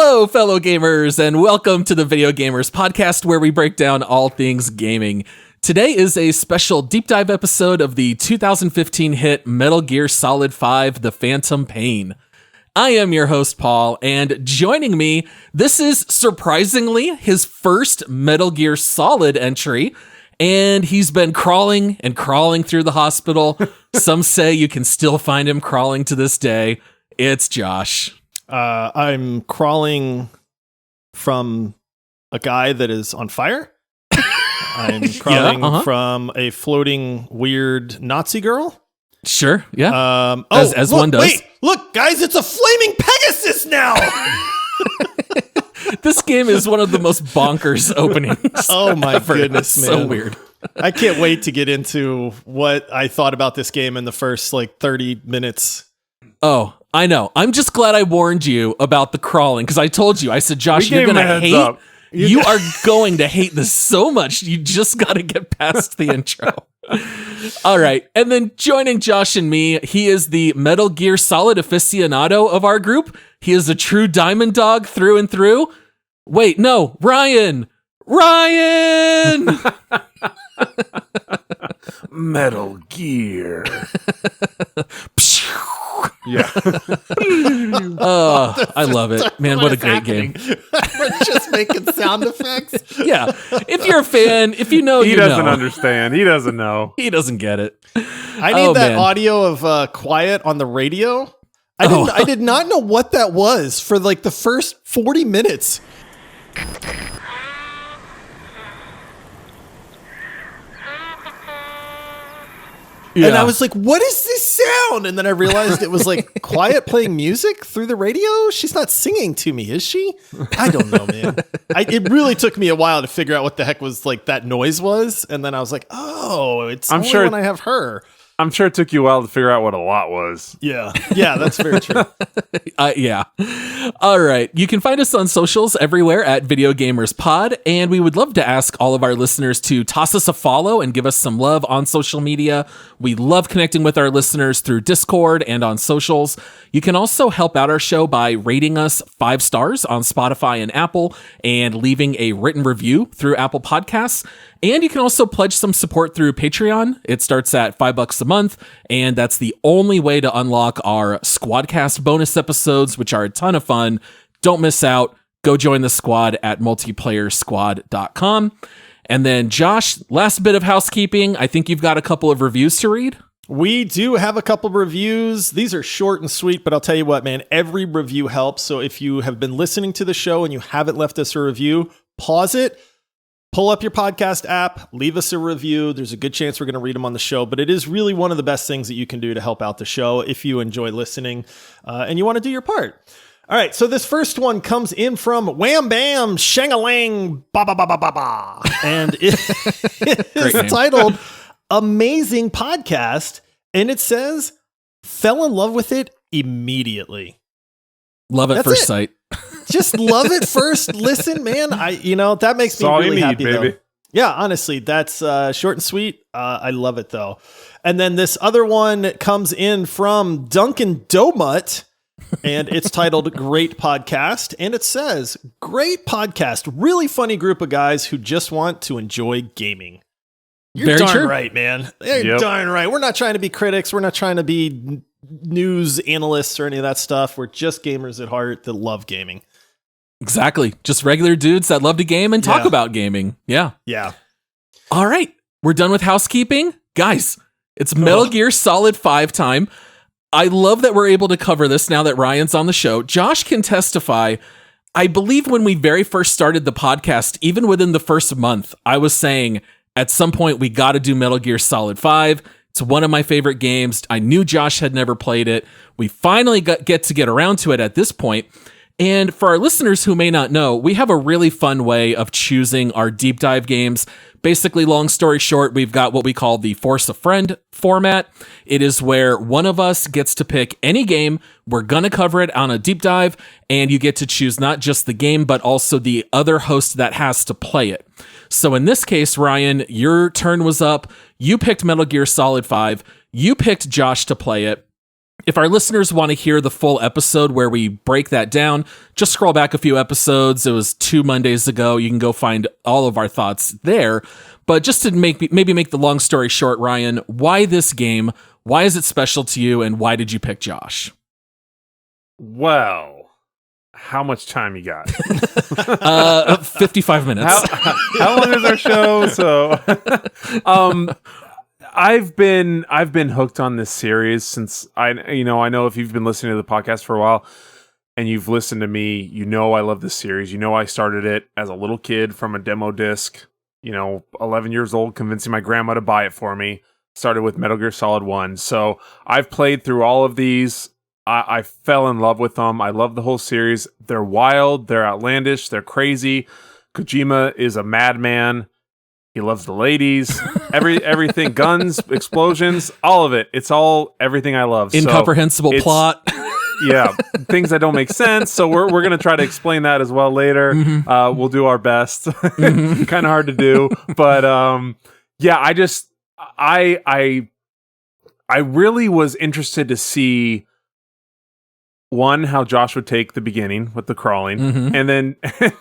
Hello, fellow gamers, and welcome to the Video Gamers Podcast, where we break down all things gaming. Today is a special deep dive episode of the 2015 hit Metal Gear Solid 5: The Phantom Pain. I am your host, Paul, and joining me, this is surprisingly his first Metal Gear Solid entry, and he's been crawling and crawling through the hospital. Some say you can still find him crawling to this day. It's Josh. I'm crawling from a guy that is on fire. I'm crawling from a floating weird Nazi girl. Sure, yeah. As look, one does. Wait, look, guys, it's a flaming Pegasus now. This game is one of the most bonkers openings. Oh my goodness, man. So weird. I can't wait to get into what I thought about this game in the first 30 minutes. Oh, I know. I'm just glad I warned you about the crawling, because I told you, I said, Josh, you're going to hate. You are going to hate this so much. You just got to get past the intro. All right. And then joining Josh and me, he is the Metal Gear Solid aficionado of our group. He is a true diamond dog through and through. Wait, no, Ryan! Metal Gear. Yeah. I love it. Man, what a great game. We're just making sound effects. Yeah. If you're a fan, if you know, he doesn't understand. He doesn't know. He doesn't get it. I need that audio of quiet on the radio. I did not know what that was for the first 40 minutes. Yeah. And I was like, what is this sound? And then I realized it was quiet playing music through the radio. She's not singing to me, is she? I don't know, man. It really took me a while to figure out what the heck was that noise was. And then I was like, oh, it's only when I have her. I'm sure it took you a while to figure out what a lot was. Yeah. Yeah, that's very true. Yeah. All right. You can find us on socials everywhere at Video Gamers Pod, and we would love to ask all of our listeners to toss us a follow and give us some love on social media. We love connecting with our listeners through Discord and on socials. You can also help out our show by rating us 5 stars on Spotify and Apple and leaving a written review through Apple Podcasts. And you can also pledge some support through Patreon. It starts at $5 a month, and that's the only way to unlock our Squadcast bonus episodes, which are a ton of fun. Don't miss out. Go join the squad at multiplayersquad.com. And then, Josh, last bit of housekeeping. I think you've got a couple of reviews to read. We do have a couple of reviews. These are short and sweet, but I'll tell you what, man, every review helps. So if you have been listening to the show and you haven't left us a review, pause it. Pull up your podcast app, leave us a review. There's a good chance we're going to read them on the show, but it is really one of the best things that you can do to help out the show if you enjoy listening and you want to do your part. All right, so this first one comes in from Wham Bam Shangalang Ba Ba Ba Ba Ba Ba, and it is titled Amazing Podcast, and it says, fell in love with it immediately. Love at first sight. Just love it first listen, man. That makes me really happy, baby. Though. Yeah, honestly, that's short and sweet. I love it though. And then this other one comes in from Duncan Domut, and it's titled Great Podcast, and it says, great podcast, really funny group of guys who just want to enjoy gaming. You're very darn true. right, man. You're darn right. We're not trying to be critics. We're not trying to be news analysts or any of that stuff. We're just gamers at heart that love gaming. Exactly. Just regular dudes that love to game and talk about gaming. Yeah. Yeah. All right. We're done with housekeeping. Guys, it's Metal Gear Solid 5 time. I love that we're able to cover this now that Ryan's on the show. Josh can testify. I believe when we very first started the podcast, even within the first month, I was saying at some point we got to do Metal Gear Solid 5. It's one of my favorite games. I knew Josh had never played it. We finally get around to it at this point. And for our listeners who may not know, we have a really fun way of choosing our deep dive games. Basically, long story short, we've got what we call the Force a Friend format. It is where one of us gets to pick any game. We're going to cover it on a deep dive, and you get to choose not just the game, but also the other host that has to play it. So in this case, Ryan, your turn was up. You picked Metal Gear Solid 5. You picked Josh to play it. If our listeners want to hear the full episode where we break that down, just scroll back a few episodes. It was 2 Mondays ago. You can go find all of our thoughts there. But just to maybe make the long story short, Ryan, why this game? Why is it special to you? And why did you pick Josh? Well, how much time you got? 55 minutes. How long is our show? So, I've been hooked on this series since I know if you've been listening to the podcast for a while and you've listened to me, you know I love this series. You know I started it as a little kid from a demo disc, 11 years old, convincing my grandma to buy it for me. Started with Metal Gear Solid 1. So I've played through all of these. I fell in love with them. I love the whole series. They're wild. They're outlandish. They're crazy. Kojima is a madman. He loves the ladies, everything, guns, explosions, all of it. It's all everything I love. Incomprehensible plot. Yeah, things that don't make sense. So we're going to try to explain that as well later. Mm-hmm. We'll do our best. Mm-hmm. Kind of hard to do, but yeah, I really was interested to see how Josh would take the beginning with the crawling, mm-hmm.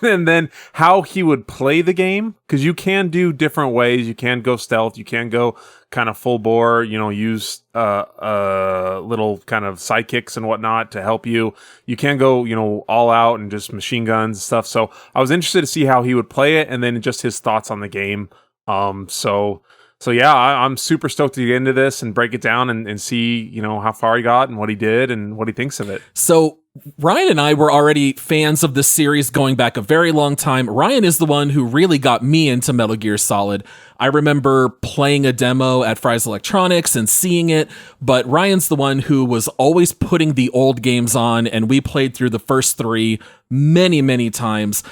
and then how he would play the game, because you can do different ways. You can go stealth, you can go kind of full bore, use little kind of sidekicks and whatnot to help you. You can go, all out and just machine guns and stuff. So I was interested to see how he would play it, and then just his thoughts on the game. So yeah, I'm super stoked to get into this and break it down and see, how far he got and what he did and what he thinks of it. So Ryan and I were already fans of this series going back a very long time. Ryan is the one who really got me into Metal Gear Solid. I remember playing a demo at Fry's Electronics and seeing it, but Ryan's the one who was always putting the old games on, and we played through the first 3 many, many times.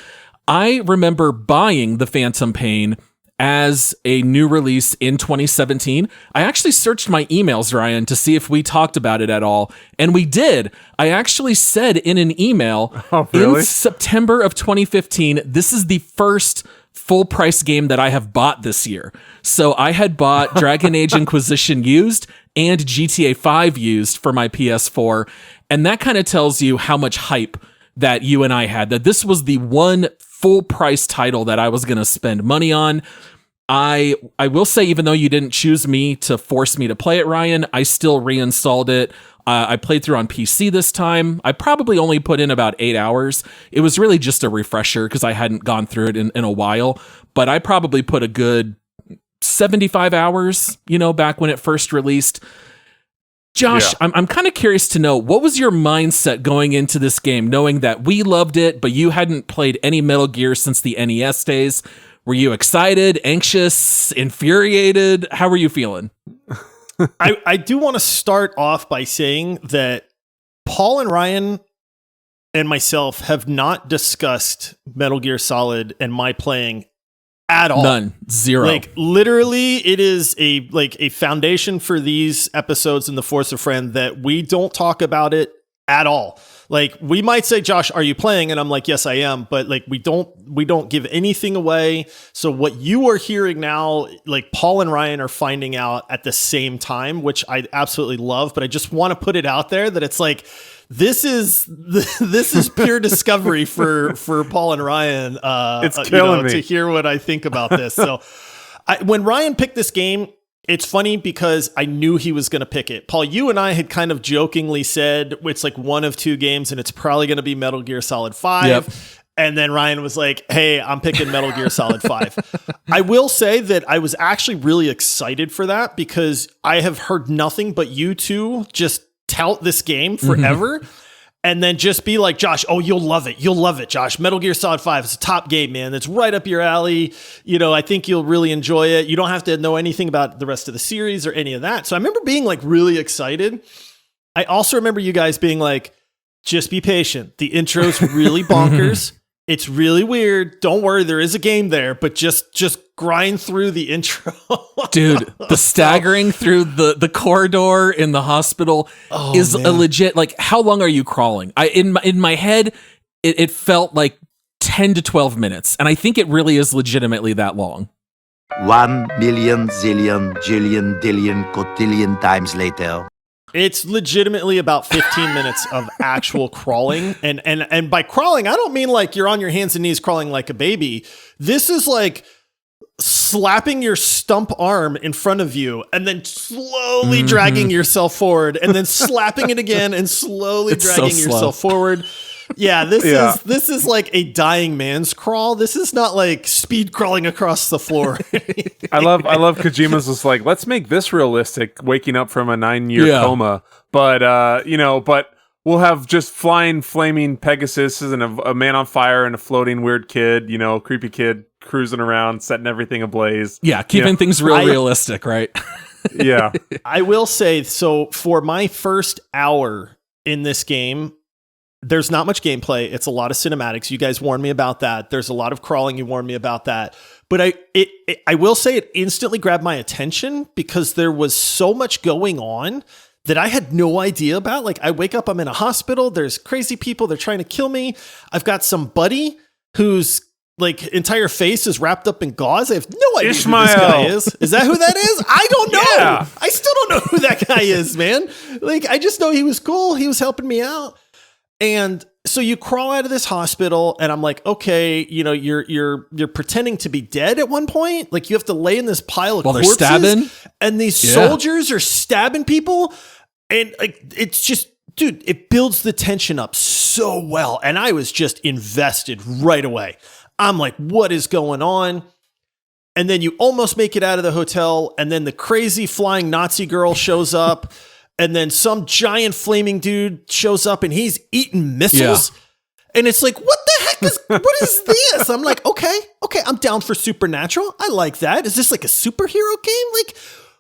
I remember buying The Phantom Pain as a new release in 2017. I actually searched my emails, Ryan, to see if we talked about it at all. And we did. I actually said in an email in September of 2015, this is the first full price game that I have bought this year. So I had bought Dragon Age Inquisition used and GTA 5 used for my PS4. And that kind of tells you how much hype that you and I had, that this was the one full price title that I was going to spend money on. I will say, even though you didn't choose me to force me to play it, Ryan, I still reinstalled it. I played through on PC this time. I probably only put in about 8 hours. It was really just a refresher because I hadn't gone through it in a while, but I probably put a good 75 hours, back when it first released. Josh, yeah. I'm kind of curious to know, what was your mindset going into this game, knowing that we loved it, but you hadn't played any Metal Gear since the NES days? Were you excited, anxious, infuriated? How were you feeling? I do want to start off by saying that Paul and Ryan and myself have not discussed Metal Gear Solid and my playing at all. None. Zero. Like, literally, it is a foundation for these episodes in The Force of Friend that we don't talk about it at all. Like, we might say, Josh, are you playing? And I'm like, yes, I am. But like, we don't give anything away. So what you are hearing now, like, Paul and Ryan are finding out at the same time, which I absolutely love. But I just want to put it out there that it's like, this is pure discovery for Paul and Ryan. It's killing me to hear what I think about this. So when Ryan picked this game, it's funny because I knew he was going to pick it. Paul, you and I had kind of jokingly said it's like one of 2 games and it's probably going to be Metal Gear Solid 5. Yep. And then Ryan was like, hey, I'm picking Metal Gear Solid 5. I will say that I was actually really excited for that because I have heard nothing but you two just tout this game forever. Mm-hmm. And then just be like, Josh, oh, you'll love it. You'll love it, Josh. Metal Gear Solid 5 is a top game, man. It's right up your alley. I think you'll really enjoy it. You don't have to know anything about the rest of the series or any of that. So I remember being like really excited. I also remember you guys being like, just be patient. The intro's really bonkers. It's really weird. Don't worry, there is a game there, but just grind through the intro. Dude, the staggering through the corridor in the hospital is a legit, like, how long are you crawling? In my head, it felt like 10 to 12 minutes, and I think it really is legitimately that long. 1 million, zillion, jillion, dillion, cotillion times later. It's legitimately about 15 minutes of actual crawling. And by crawling, I don't mean like you're on your hands and knees crawling like a baby. This is like slapping your stump arm in front of you and then slowly dragging yourself forward and then slapping it again and slowly dragging yourself forward. Yeah, this is like a dying man's crawl. This is not like speed crawling across the floor. I love Kojima's just like, let's make this realistic, waking up from a 9-year coma. But but we'll have just flying flaming Pegasus and a man on fire and a floating weird kid, creepy kid cruising around, setting everything ablaze. Yeah, keeping things realistic, right? Yeah. I will say, so for my first hour in this game, there's not much gameplay. It's a lot of cinematics. You guys warned me about that. There's a lot of crawling. You warned me about that. But I will say it instantly grabbed my attention because there was so much going on that I had no idea about. Like, I wake up, I'm in a hospital. There's crazy people. They're trying to kill me. I've got some buddy whose like entire face is wrapped up in gauze. I have no idea Ishmael. who this guy is. Is that who that is? I don't know. Yeah. I still don't know who that guy is, man. Like, I just know he was cool. He was helping me out. And so you crawl out of this hospital and I'm like, okay, you're pretending to be dead at one point. Like, you have to lay in this pile of corpses. They're stabbing. And these soldiers are stabbing people. And like, it's just, dude, it builds the tension up so well. And I was just invested right away. I'm like, what is going on? And then you almost make it out of the hotel. And then the crazy flying Nazi girl shows up. And then some giant flaming dude shows up and he's eating missiles. Yeah. And it's like, what is this? I'm like, okay, I'm down for Supernatural. I like that. Is this like a superhero game? Like,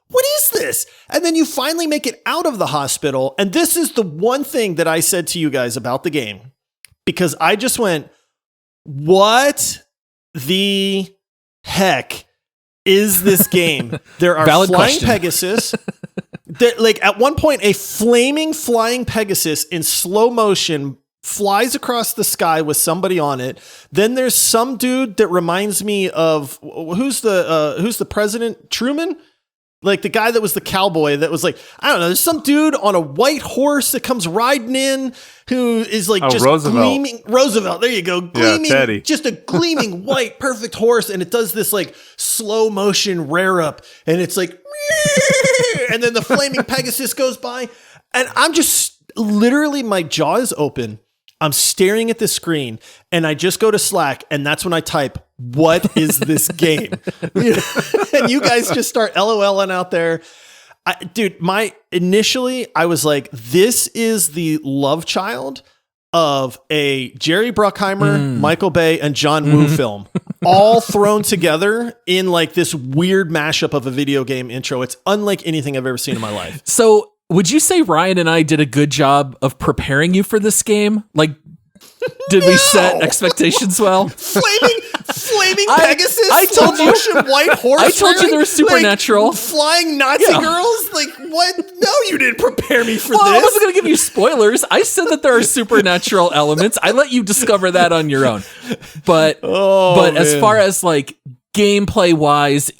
what is this? And then you finally make it out of the hospital. And this is the one thing that I said to you guys about the game, because I just went, what the heck is this game? There are Valid flying question. Pegasus. Like, at one point, a flaming flying Pegasus in slow motion flies across the sky with somebody on it. Then there's some dude that reminds me of who's the president? Truman? Like the guy that was the cowboy that was like, I don't know, there's some dude on a white horse that comes riding in who is like just Roosevelt. gleaming. Roosevelt, there you go. Gleaming, Teddy. just a gleaming white, perfect horse. And it does this like slow motion rear up. And it's like, and then the flaming Pegasus goes by. And I'm just literally, my jaw is open. I'm staring at the screen and I just go to Slack and that's when I type, what is this game? And you guys just start LOLing out there. Initially I was like, this is the love child of a Jerry Bruckheimer, Michael Bay, and John Woo film, all thrown together in like this weird mashup of a video game intro. It's unlike anything I've ever seen in my life. So would you say Ryan and I did a good job of preparing you for this game? Like, did we set expectations well? Flaming Pegasus. I told you. White horse. I told you there was Supernatural. Like, flying Nazi girls. Like, what? No, you didn't prepare me for Well, this. I wasn't going to give you spoilers. I said that there are supernatural elements. I let you discover that on your own. But as far as like gameplay wise,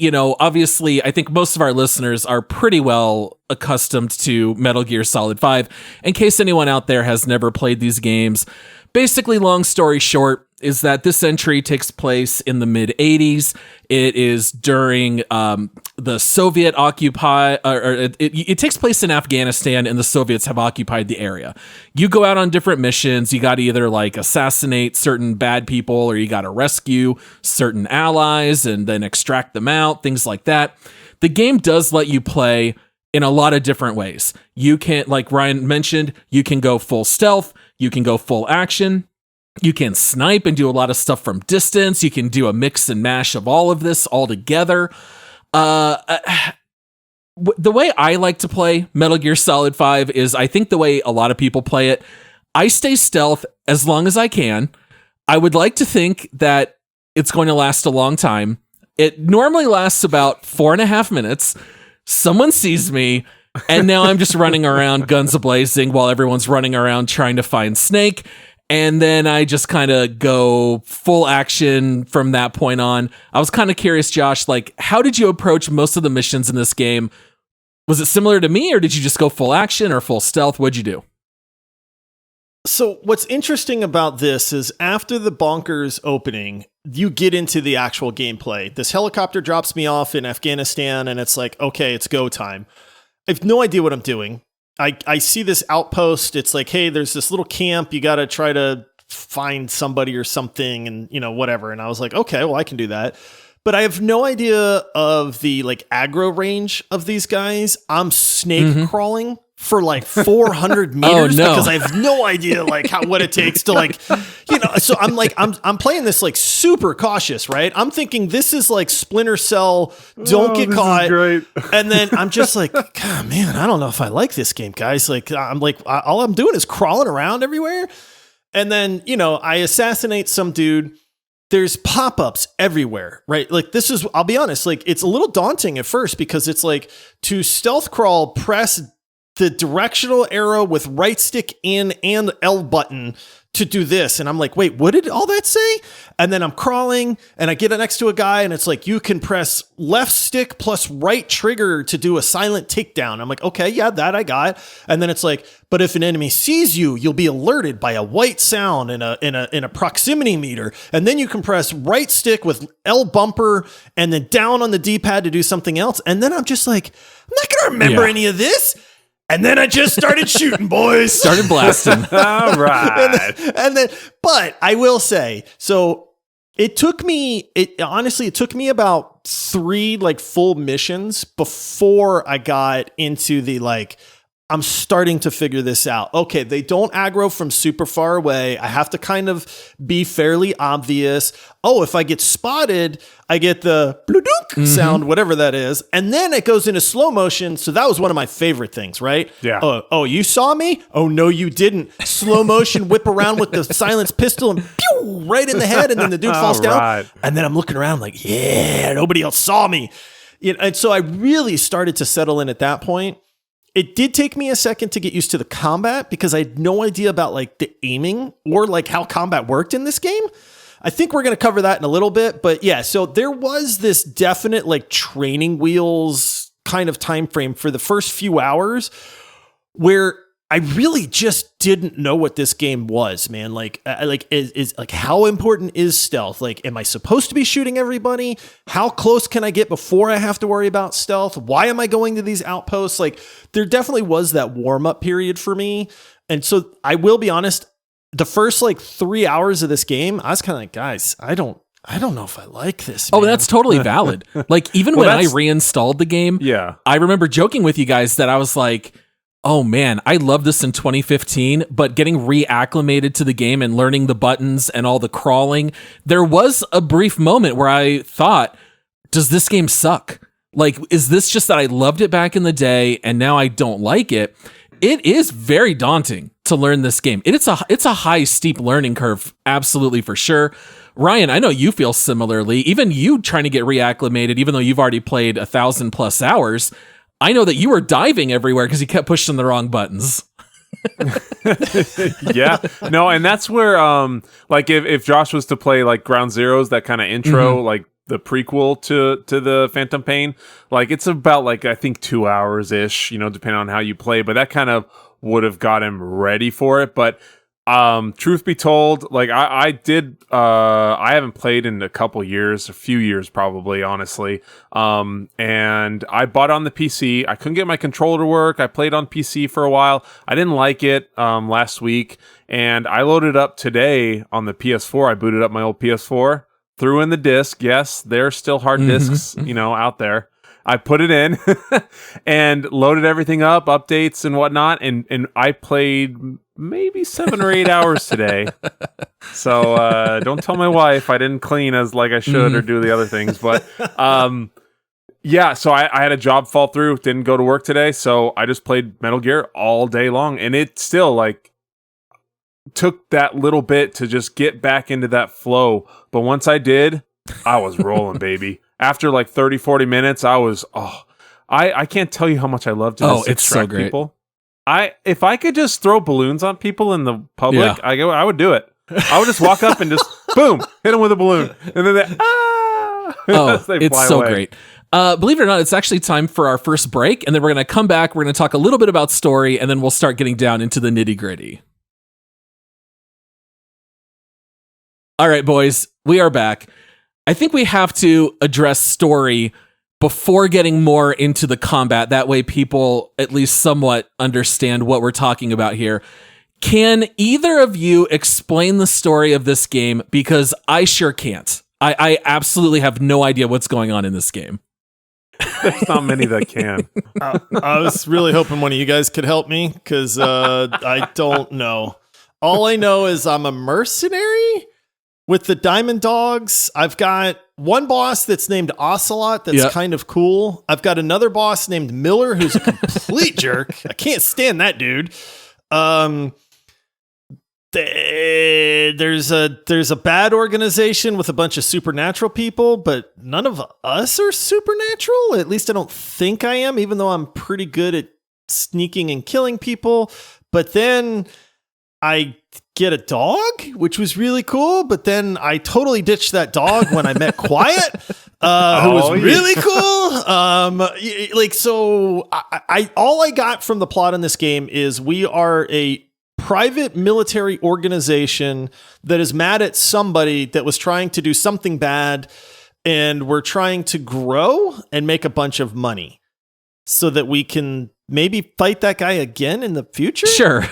obviously I think most of our listeners are pretty well accustomed to Metal Gear Solid 5. In case anyone out there has never played these games, basically, long story short, is that this entry takes place in the mid-'80s. It is during the Soviet occupy, or it takes place in Afghanistan, and the Soviets have occupied the area. You go out on different missions. You got to either like assassinate certain bad people, or you got to rescue certain allies and then extract them out, things like that. The game does let you play in a lot of different ways. You can, like Ryan mentioned, you can go full stealth, you can go full action. You can snipe and do a lot of stuff from distance. You can do a mix and mash of all of this all together. The way I like to play Metal Gear Solid 5 is I think the way a lot of people play it. I stay stealth as long as I can. I would like to think that it's going to last a long time. It normally lasts about 4.5 minutes. Someone sees me, and now I'm just running around guns a-blazing while everyone's running around trying to find Snake. And then I just kind of go full action from that point on. I was kind of curious, Josh, like, how did you approach most of the missions in this game? Was it similar to me, or did you just go full action or full stealth? What'd you do? So what's interesting about this is after the bonkers opening, you get into the actual gameplay. This helicopter drops me off in Afghanistan, and it's like, okay, it's go time. I have no idea what I'm doing. I see this outpost. It's like, hey, there's this little camp. You got to try to find somebody or something and, whatever. And I was like, okay, well, I can do that. But I have no idea of the like aggro range of these guys. I'm snake crawling for like 400 meters because I have no idea like what it takes to like, so I'm like, I'm playing this like super cautious, right? I'm thinking this is like Splinter Cell, don't get caught. Great. And then I'm just like, God, man, I don't know if I like this game, guys. Like, I'm like, all I'm doing is crawling around everywhere. And then, I assassinate some dude. There's pop-ups everywhere, right? Like I'll be honest, like it's a little daunting at first because it's like to stealth crawl, press the directional arrow with right stick in and L button to do this. And I'm like, wait, what did all that say? And then I'm crawling and I get next to a guy and it's like, you can press left stick plus right trigger to do a silent takedown. I'm like, okay, yeah, that I got. And then it's like, but if an enemy sees you, you'll be alerted by a white sound in a proximity meter. And then you can press right stick with L bumper and then down on the D-pad to do something else. And then I'm just like, I'm not going to remember any of this. And then I just started shooting, boys. Started blasting. All right. and then, but I will say, so it took me about 3 like full missions before I got into the like, I'm starting to figure this out. Okay, they don't aggro from super far away. I have to kind of be fairly obvious. Oh, if I get spotted, I get the bloodunk sound, whatever that is. And then it goes into slow motion. So that was one of my favorite things, right? Yeah. Oh, you saw me? Oh, no, you didn't. Slow motion, whip around with the silenced pistol and pew, right in the head. And then the dude falls down. Right. And then I'm looking around like, yeah, nobody else saw me. And so I really started to settle in at that point. It did take me a second to get used to the combat because I had no idea about like the aiming or like how combat worked in this game. I think we're going to cover that in a little bit, but yeah, so there was this definite like training wheels kind of time frame for the first few hours where I really just didn't know what this game was, man. Like, is like how important is stealth? Like, am I supposed to be shooting everybody? How close can I get before I have to worry about stealth? Why am I going to these outposts? Like, there definitely was that warm up period for me. And so I will be honest, the first like 3 hours of this game, I was kind of like, guys, I don't know if I like this, man. Oh, that's totally valid. Like, even when I reinstalled the game, I remember joking with you guys that I was like, oh man, I love this in 2015, but getting reacclimated to the game and learning the buttons and all the crawling, there was a brief moment where I thought, does this game suck? Like, is this just that I loved it back in the day and now I don't like it? It is very daunting to learn this game. It's a high, steep learning curve, absolutely, for sure. Ryan, I know you feel similarly. Even you trying to get reacclimated, even though you've already played 1,000+ hours, I know that you were diving everywhere because you kept pushing the wrong buttons. Yeah, no, and that's where, like, if Josh was to play like Ground Zeroes, that kind of intro, like the prequel to the Phantom Pain, like it's about like I think 2 hours ish, depending on how you play. But that kind of would have got him ready for it. But truth be told, like I haven't played in a few years probably, honestly. And I bought on the PC. I couldn't get my controller to work. I played on PC for a while. I didn't like it last week, and I loaded up today on the PS4. I booted up my old PS4, threw in the disc. Yes, there's still hard discs, out there. I put it in and loaded everything up, updates and whatnot, and I played maybe 7 or 8 hours today. So don't tell my wife I didn't clean as like I should or do the other things. But yeah, so I had a job fall through, didn't go to work today, so I just played Metal Gear all day long, and it still like took that little bit to just get back into that flow. But once I did, I was rolling, baby. After like 30, 40 minutes, I was, I can't tell you how much I love to just it's so great. People. If I could just throw balloons on people in the public, I would do it. I would just walk up and just, boom, hit them with a balloon. And then they it's so away. great. Believe it or not, it's actually time for our first break, and then we're going to come back. We're going to talk a little bit about story, and then we'll start getting down into the nitty-gritty. All right, boys, we are back. I think we have to address story before getting more into the combat. That way people at least somewhat understand what we're talking about here. Can either of you explain the story of this game? Because I sure can't. I absolutely have no idea what's going on in this game. There's not many that can. I was really hoping one of you guys could help me because I don't know. All I know is I'm a mercenary with the Diamond Dogs. I've got one boss that's named Ocelot that's kind of cool. I've got another boss named Miller who's a complete jerk. I can't stand that dude. There's a bad organization with a bunch of supernatural people, but none of us are supernatural. At least I don't think I am, even though I'm pretty good at sneaking and killing people. But then I get a dog, which was really cool. But then I totally ditched that dog when I met Quiet, who was really cool. So all I got from the plot in this game is we are a private military organization that is mad at somebody that was trying to do something bad, and we're trying to grow and make a bunch of money so that we can maybe fight that guy again in the future. Sure.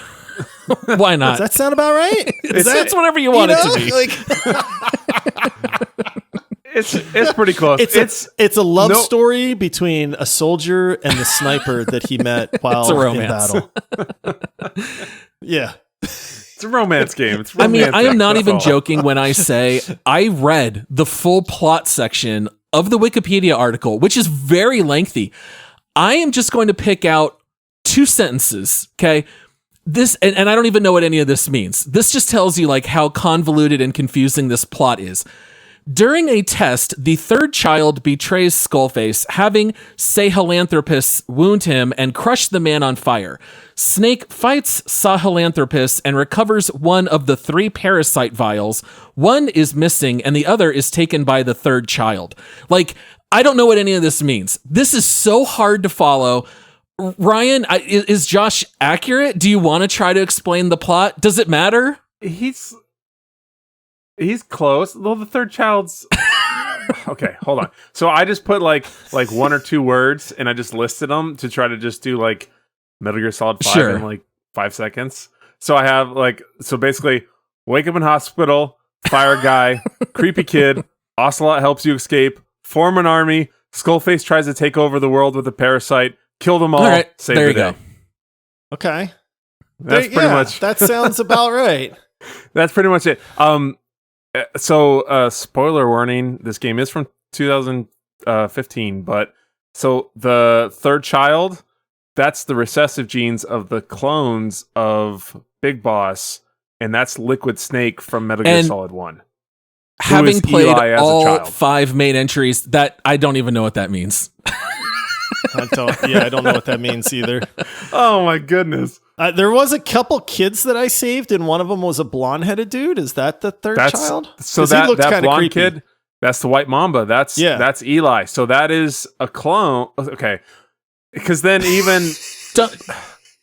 Why not? Does that sound about right? It's whatever you want it to be. It's pretty close. It's a love story between a soldier and the sniper that he met while in battle. Yeah. It's a romance game. I mean, I am not even joking when I say I read the full plot section of the Wikipedia article, which is very lengthy. I am just going to pick out 2 sentences, okay? This, and I don't even know what any of this means. This just tells you like how convoluted and confusing this plot is. During a test, the third child betrays Skullface, having Sahelanthropus wound him and crush the man on fire. Snake fights Sahelanthropus and recovers one of the 3 parasite vials. One is missing and the other is taken by the third child. Like, I don't know what any of this means. This is so hard to follow. Ryan, is Josh accurate? Do you want to try to explain the plot? Does it matter? He's close. Well, the third child's okay. Hold on. So I just put like 1 or 2 words, and I just listed them to try to just do like Metal Gear Solid 5 in like 5 seconds. So I have so basically, wake up in hospital, fire guy, creepy kid, Ocelot helps you escape, form an army, Skullface tries to take over the world with a parasite, kill them all, save the day. Go. Okay, that's pretty much. That sounds about right. That's pretty much it. So, spoiler warning, this game is from 2015, but so the third child, that's the recessive genes of the clones of Big Boss, and that's Liquid Snake from Metal Gear Solid 1. Having played all 5 main entries, that I don't even know what that means. I don't know what that means either. Oh my goodness. There was a couple kids that I saved, and one of them was a blonde-headed dude. Is that the third child? So that blonde kid, that's the White Mamba. That's Eli. So that is a clone. Okay, because then even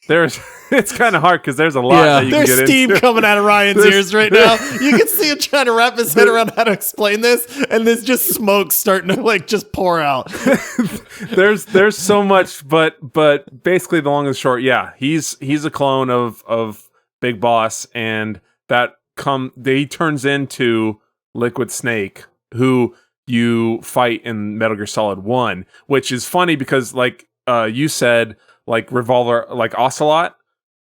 there's it's kind of hard because there's a lot that you can get into. There's steam coming out of Ryan's ears right now. You can see him trying to wrap his head around how to explain this, and there's just smoke starting to just pour out. There's so much, but basically the long and short, he's a clone of Big Boss, and he turns into Liquid Snake, who you fight in Metal Gear Solid 1, which is funny because you said Revolver, Ocelot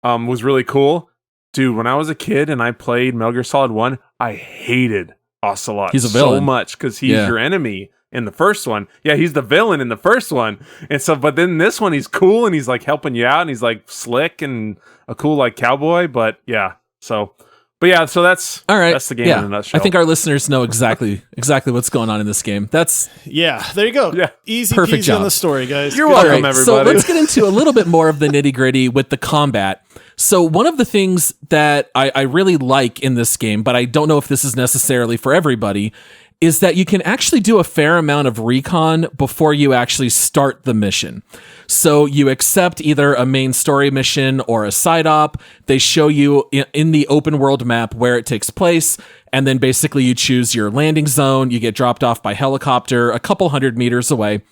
was really cool. Dude, when I was a kid and I played Metal Gear Solid 1, I hated Ocelot so much because he's your enemy in the first one. Yeah, he's the villain in the first one. And so, but then this one, he's cool and he's helping you out and he's slick and a cool cowboy. But so that's all right. That's the game in a nutshell. I think our listeners know exactly what's going on in this game. There you go. Yeah, easy perfect peasy job on the story, guys. You're welcome, everybody. So let's get into a little bit more of the nitty gritty with the combat. So one of the things that I really like in this game, but I don't know if this is necessarily for everybody, is that you can actually do a fair amount of recon before you actually start the mission. So you accept either a main story mission or a side op. They show you in the open world map where it takes place. And then basically you choose your landing zone. You get dropped off by helicopter a couple 100 meters away.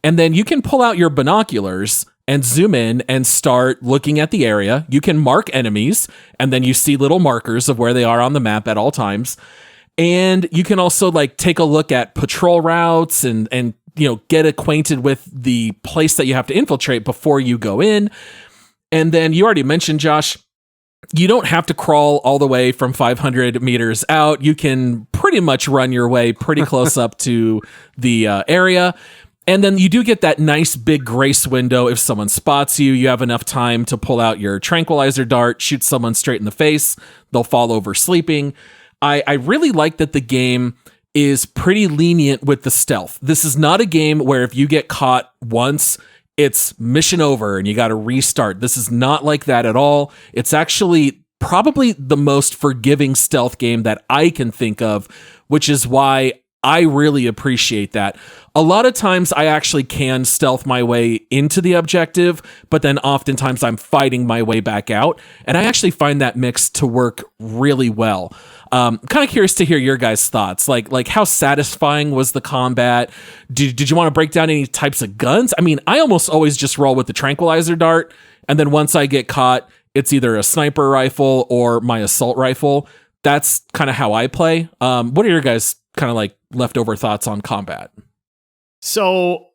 And then you can pull out your binoculars and zoom in and start looking at the area. You can mark enemies, and then you see little markers of where they are on the map at all times. And you can also like take a look at patrol routes and get acquainted with the place that you have to infiltrate before you go in. And then you already mentioned, Josh, you don't have to crawl all the way from 500 meters out. You can pretty much run your way pretty close up to the area. And then you do get that nice big grace window. If someone spots you, you have enough time to pull out your tranquilizer dart, shoot someone straight in the face. They'll fall over sleeping. I really like that the game is pretty lenient with the stealth. This is not a game where if you get caught once, it's mission over and you got to restart. This is not like that at all. It's actually probably the most forgiving stealth game that I can think of, which is why I really appreciate that. A lot of times I actually can stealth my way into the objective, but then oftentimes I'm fighting my way back out. And I actually find that mix to work really well. Kind of curious to hear your guys' thoughts. Like how satisfying was the combat? Did you want to break down any types of guns? I mean, I almost always just roll with the tranquilizer dart. And then once I get caught, it's either a sniper rifle or my assault rifle. That's kind of how I play. What are your guys' kind of like leftover thoughts on combat? So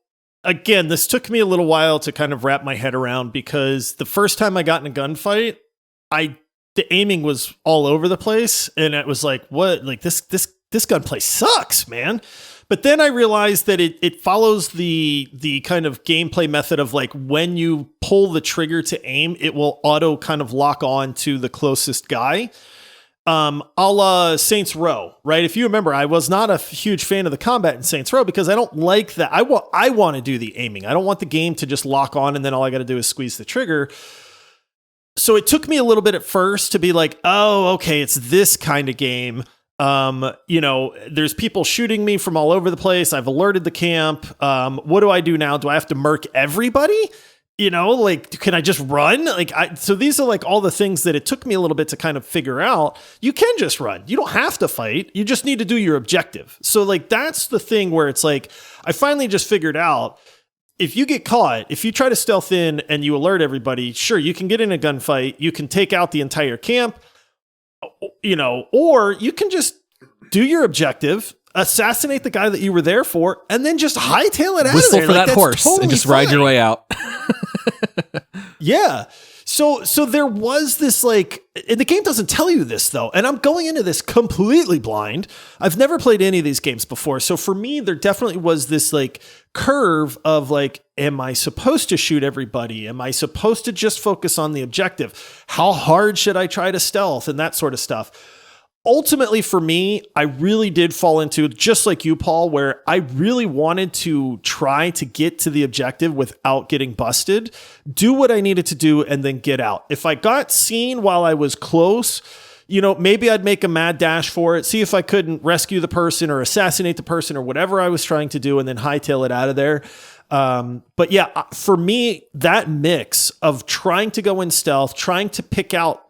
again, this took me a little while to kind of wrap my head around because the first time I got in a gunfight, the aiming was all over the place, and it was like, what? Like this gunplay sucks, man. But then I realized that it follows the kind of gameplay method of like when you pull the trigger to aim, it will auto kind of lock on to the closest guy. A la Saints Row, right? If you remember, I was not a huge fan of the combat in Saints Row because I don't like that. I want to do the aiming. I don't want the game to just lock on and then all I got to do is squeeze the trigger. So it took me a little bit at first to be like, oh, okay, it's this kind of game. There's people shooting me from all over the place. I've alerted the camp. What do I do now? Do I have to murk everybody? Can I just run? So these are like all the things that it took me a little bit to kind of figure out. You can just run. You don't have to fight. You just need to do your objective. So like, that's the thing where it's like, I finally just figured out if you get caught, if you try to stealth in and you alert everybody, sure, you can get in a gunfight. You can take out the entire camp, or you can just do your objective, assassinate the guy that you were there for, and then just hightail it out of there. Whistle for that horse and just ride your way out. Yeah. So there was this like, and the game doesn't tell you this though. And I'm going into this completely blind. I've never played any of these games before. So for me, there definitely was this like curve of like, am I supposed to shoot everybody? Am I supposed to just focus on the objective? How hard should I try to stealth and that sort of stuff? Ultimately, for me, I really did fall into, just like you, Paul, where I really wanted to try to get to the objective without getting busted, do what I needed to do, and then get out. If I got seen while I was close, maybe I'd make a mad dash for it, see if I couldn't rescue the person or assassinate the person or whatever I was trying to do, and then hightail it out of there. But yeah, for me, that mix of trying to go in stealth, trying to pick off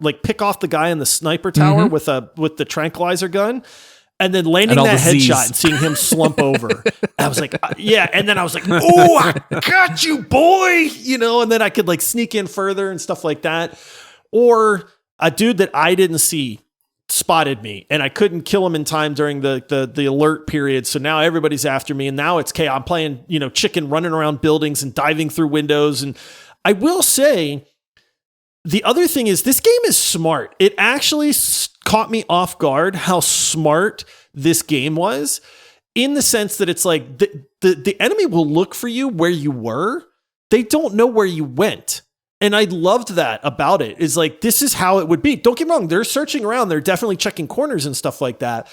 the guy in the sniper tower with the tranquilizer gun, and then landing that headshot and seeing him slump over. I was like, yeah. And then I was like, oh, I got you, boy. And then I could like sneak in further and stuff like that. Or a dude that I didn't see spotted me and I couldn't kill him in time during the alert period. So now everybody's after me. And now it's, okay, I'm playing, chicken, running around buildings and diving through windows. And I will say the other thing is this game is smart. It actually caught me off guard how smart this game was, in the sense that it's like the enemy will look for you where you were. They don't know where you went. And I loved that about it. Is like, this is how it would be. Don't get me wrong. They're searching around. They're definitely checking corners and stuff like that.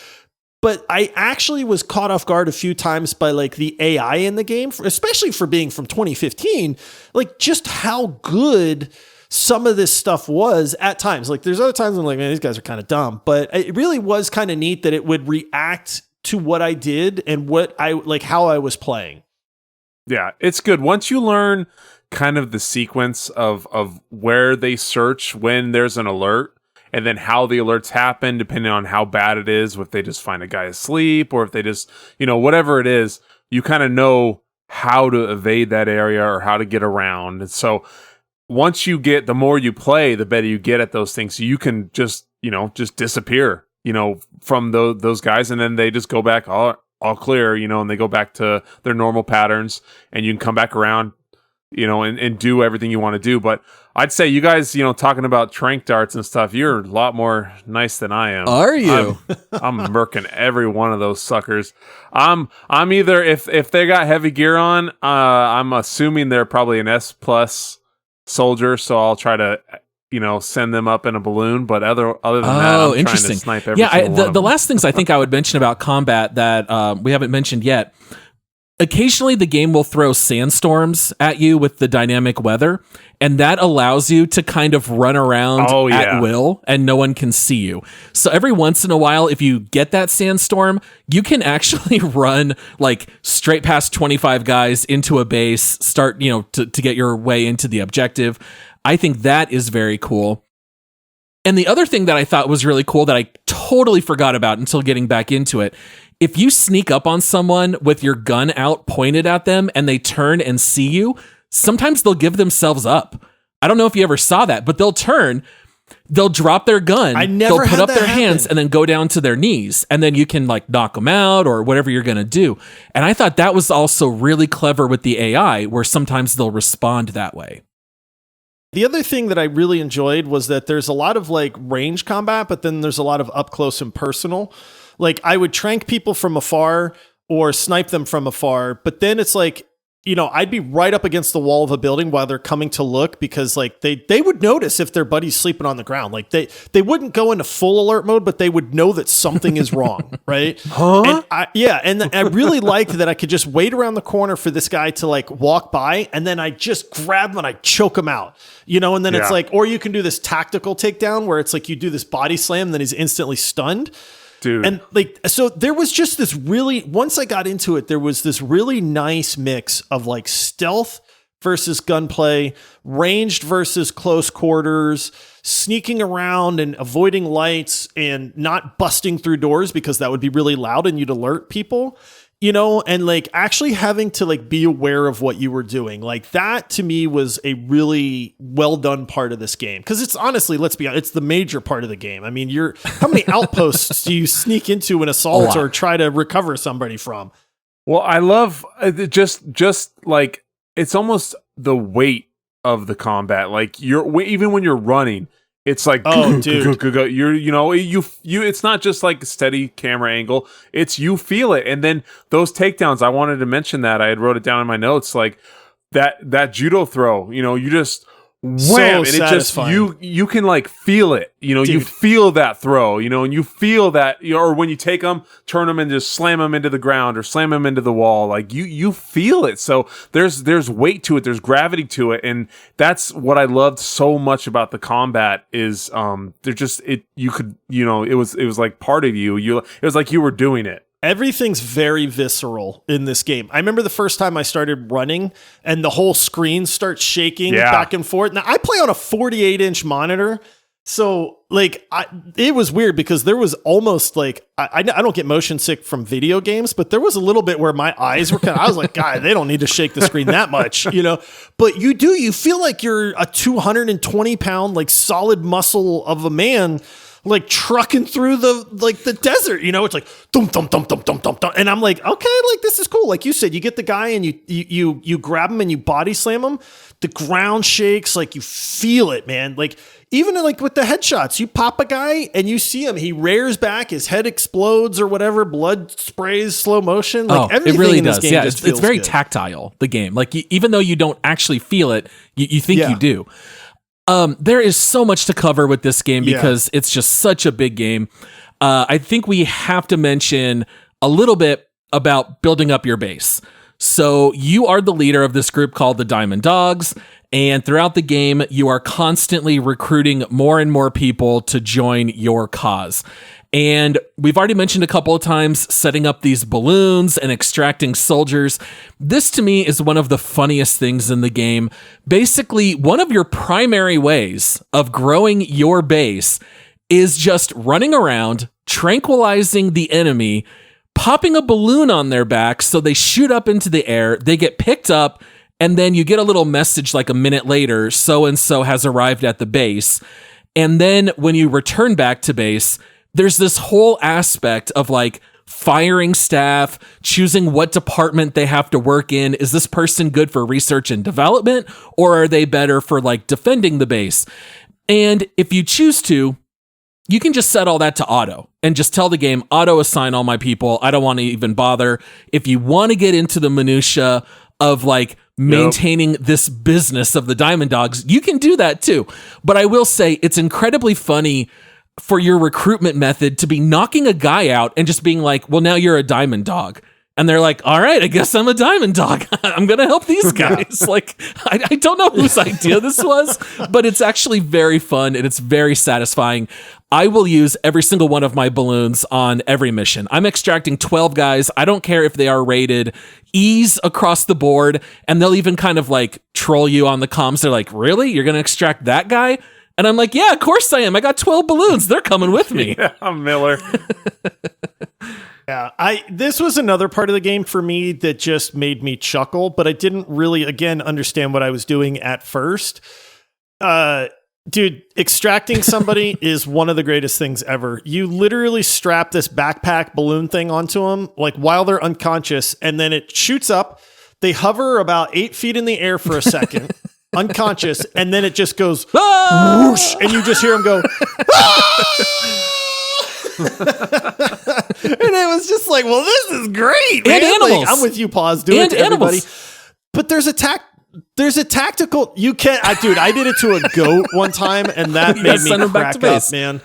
But I actually was caught off guard a few times by like the AI in the game, especially for being from 2015, like just how good some of this stuff was at times. Like there's other times I'm like, man, these guys are kind of dumb, but it really was kind of neat that it would react to what I did and how I was playing. Yeah, it's good. Once you learn kind of the sequence of where they search when there's an alert, and then how the alerts happen, depending on how bad it is, if they just find a guy asleep, or if they just, whatever it is, you kind of know how to evade that area or how to get around. And so once the more you play, the better you get at those things. So you can just disappear, from those guys, and then they just go back all clear, and they go back to their normal patterns, and you can come back around, and do everything you want to do. But I'd say you guys, talking about trank darts and stuff, you're a lot more nice than I am. Are you? I'm murking every one of those suckers. I'm either, if they got heavy gear on, I'm assuming they're probably an S+ soldier, so I'll try to send them up in a balloon. But other than that, I'm interesting. Trying to snipe every single one of the them. last things I think I would mention about combat that we haven't mentioned yet. Occasionally, the game will throw sandstorms at you with the dynamic weather, and that allows you to kind of run around at will, and no one can see you. So every once in a while, if you get that sandstorm, you can actually run like straight past 25 guys into a base, start, to get your way into the objective. I think that is very cool. And the other thing that I thought was really cool that I totally forgot about until getting back into it, if you sneak up on someone with your gun out pointed at them and they turn and see you, sometimes they'll give themselves up. I don't know if you ever saw that, but they'll turn, they'll drop their gun, they'll put up their hands and then go down to their knees, and then you can like knock them out or whatever you're going to do. And I thought that was also really clever with the AI, where sometimes they'll respond that way. The other thing that I really enjoyed was that there's a lot of like range combat, but then there's a lot of up close and personal. Like I would trank people from afar or snipe them from afar, but then it's like, I'd be right up against the wall of a building while they're coming to look, because like they would notice if their buddy's sleeping on the ground. Like they wouldn't go into full alert mode, but they would know that something is wrong, right? Huh? And I really liked that I could just wait around the corner for this guy to like walk by, and then I just grab him and I choke him out, and then it's like, or you can do this tactical takedown where it's like you do this body slam, then he's instantly stunned. Dude. And like, so there was just this once I got into it, there was this really nice mix of like stealth versus gunplay, ranged versus close quarters, sneaking around and avoiding lights and not busting through doors because that would be really loud and you'd alert people, and like actually having to like be aware of what you were doing. Like that to me was a really well done part of this game. Cause it's honestly, let's be honest, it's the major part of the game. I mean, how many outposts do you sneak into an assault or try to recover somebody from? Well, I love just like, it's almost the weight of the combat. Like even when you're running, it's like, dude, you it's not just like a steady camera angle. It's, you feel it. And then those takedowns, I wanted to mention that I had wrote it down in my notes, like that judo throw, you just wham, so and it satisfying. just, you can like feel it, you feel that throw, and you feel that, or when you take them, turn them and just slam them into the ground or slam them into the wall, like you feel it. So there's weight to it, there's gravity to it, and that's what I loved so much about the combat is they're just, it was like part of you, it was like you were doing it. Everything's very visceral in this game. I remember the first time I started running and the whole screen starts shaking back and forth. Now I play on a 48-inch monitor. So like it was weird because there was almost like, I don't get motion sick from video games, but there was a little bit where my eyes were I was like, God, they don't need to shake the screen that much, but you feel like you're a 220 pound, like solid muscle of a man, like trucking through the desert, it's like thump, thump, thump, thump, thump, thump, thump. And I'm like, okay, like this is cool. Like you said, you get the guy and you grab him and you body slam him. The ground shakes, like you feel it, man. Like even like with the headshots, you pop a guy and you see him, he rears back, his head explodes or whatever, blood sprays, slow motion. Like everything it really in this does. game Yeah, just it's feels very good. tactile, the game. Like even though you don't actually feel it, you think you do. There is so much to cover with this game because it's just such a big game. I think we have to mention a little bit about building up your base. So you are the leader of this group called the Diamond Dogs, and throughout the game, you are constantly recruiting more and more people to join your cause. And we've already mentioned a couple of times setting up these balloons and extracting soldiers. This to me is one of the funniest things in the game. Basically, one of your primary ways of growing your base is just running around, tranquilizing the enemy, popping a balloon on their back so they shoot up into the air, they get picked up, and then you get a little message like a minute later, so-and-so has arrived at the base. And then when you return back to base, there's this whole aspect of like firing staff, choosing what department they have to work in. Is this person good for research and development, or are they better for like defending the base? And if you choose to, you can just set all that to auto and just tell the game, auto assign all my people. I don't want to even bother. If you want to get into the minutia of like maintaining this business of the Diamond Dogs, you can do that too. But I will say it's incredibly funny for your recruitment method to be knocking a guy out and just being like, well, now you're a Diamond Dog. And they're like, all right, I guess I'm a Diamond Dog. I'm going to help these guys. Like, I don't know whose idea this was, but it's actually very fun and it's very satisfying. I will use every single one of my balloons on every mission. I'm extracting 12 guys. I don't care if they are rated E's across the board. And they'll even kind of like troll you on the comms. They're like, really? You're going to extract that guy? And I'm like, yeah, of course I am. I got 12 balloons. They're coming with me. Yeah, I'm Miller. Yeah, this was another part of the game for me that just made me chuckle, but I didn't really, again, understand what I was doing at first. Dude, extracting somebody is one of the greatest things ever. You literally strap this backpack balloon thing onto them, like while they're unconscious, and then it shoots up. They hover about 8 feet in the air for a second, unconscious, and then it just goes whoosh, and you just hear them go, and it was just like, well, this is great, man. And animals. Like, I'm with you, Pause. Do it to everybody. But there's a tactical. You can't, dude. I did it to a goat one time, and that made me crack up, man.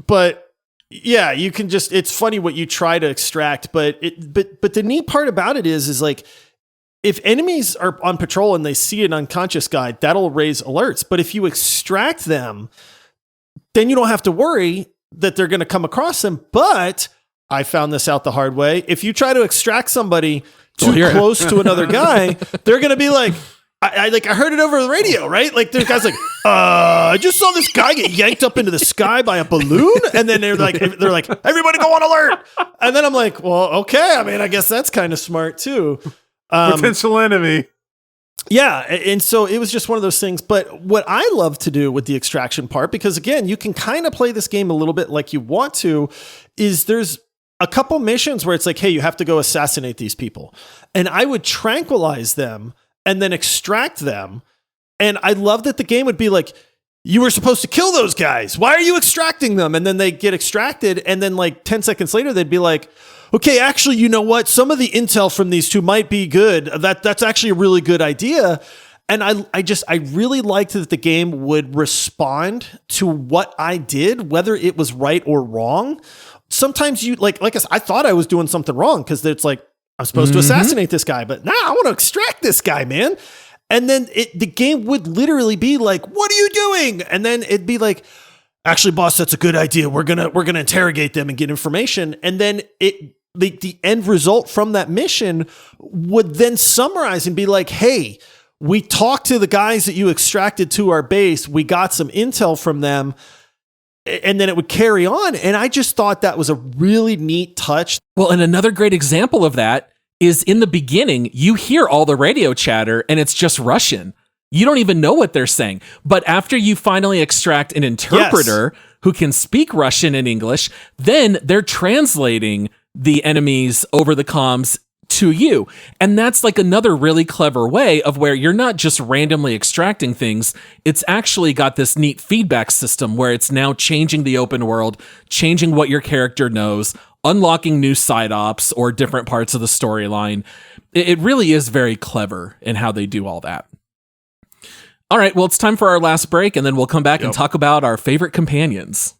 But yeah, you can just. It's funny what you try to extract, but the neat part about it is like, if enemies are on patrol and they see an unconscious guy, that'll raise alerts. But if you extract them, then you don't have to worry that they're going to come across them. But I found this out the hard way. If you try to extract somebody too close to another guy, they're going to be like, I heard it over the radio, right? Like there's guys like, I just saw this guy get yanked up into the sky by a balloon. And then they're like, everybody go on alert. And then I'm like, well, okay. I mean, I guess that's kind of smart too. Potential enemy. Yeah, and so it was just one of those things. But what I love to do with the extraction part, because again, you can kind of play this game a little bit like you want to, is there's a couple missions where it's like, hey, you have to go assassinate these people. And I would tranquilize them and then extract them. And I love that the game would be like, you were supposed to kill those guys. Why are you extracting them? And then they get extracted. And then like 10 seconds later, they'd be like, okay, actually, you know what? Some of the intel from these two might be good. That's actually a really good idea. And I really liked that the game would respond to what I did, whether it was right or wrong. Sometimes you like I thought I was doing something wrong because it's like, I'm supposed to assassinate this guy, but I want to extract this guy, man. And then the game would literally be like, what are you doing? And then it'd be like, actually, boss, that's a good idea. We're gonna interrogate them and get information. And then the end result from that mission would then summarize and be like, hey, we talked to the guys that you extracted to our base. We got some intel from them. And then it would carry on. And I just thought that was a really neat touch. Well, and another great example of that is in the beginning, you hear all the radio chatter and it's just Russian. You don't even know what they're saying. But after you finally extract an interpreter who can speak Russian and English, then they're translating the enemies over the comms to you. And that's like another really clever way of where you're not just randomly extracting things. It's actually got this neat feedback system where it's now changing the open world, changing what your character knows, unlocking new side ops or different parts of the storyline. It really is very clever in how they do all that. All right, well, it's time for our last break, and then we'll come back and talk about our favorite companions.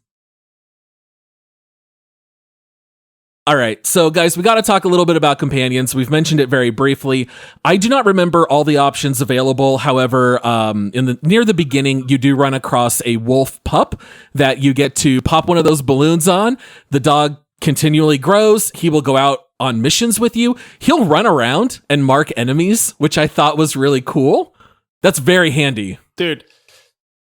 All right, so guys, we got to talk a little bit about companions. We've mentioned it very briefly. I do not remember all the options available. However, near the beginning, you do run across a wolf pup that you get to pop one of those balloons on. The dog continually grows. He will go out on missions with you. He'll run around and mark enemies, which I thought was really cool. That's very handy. Dude,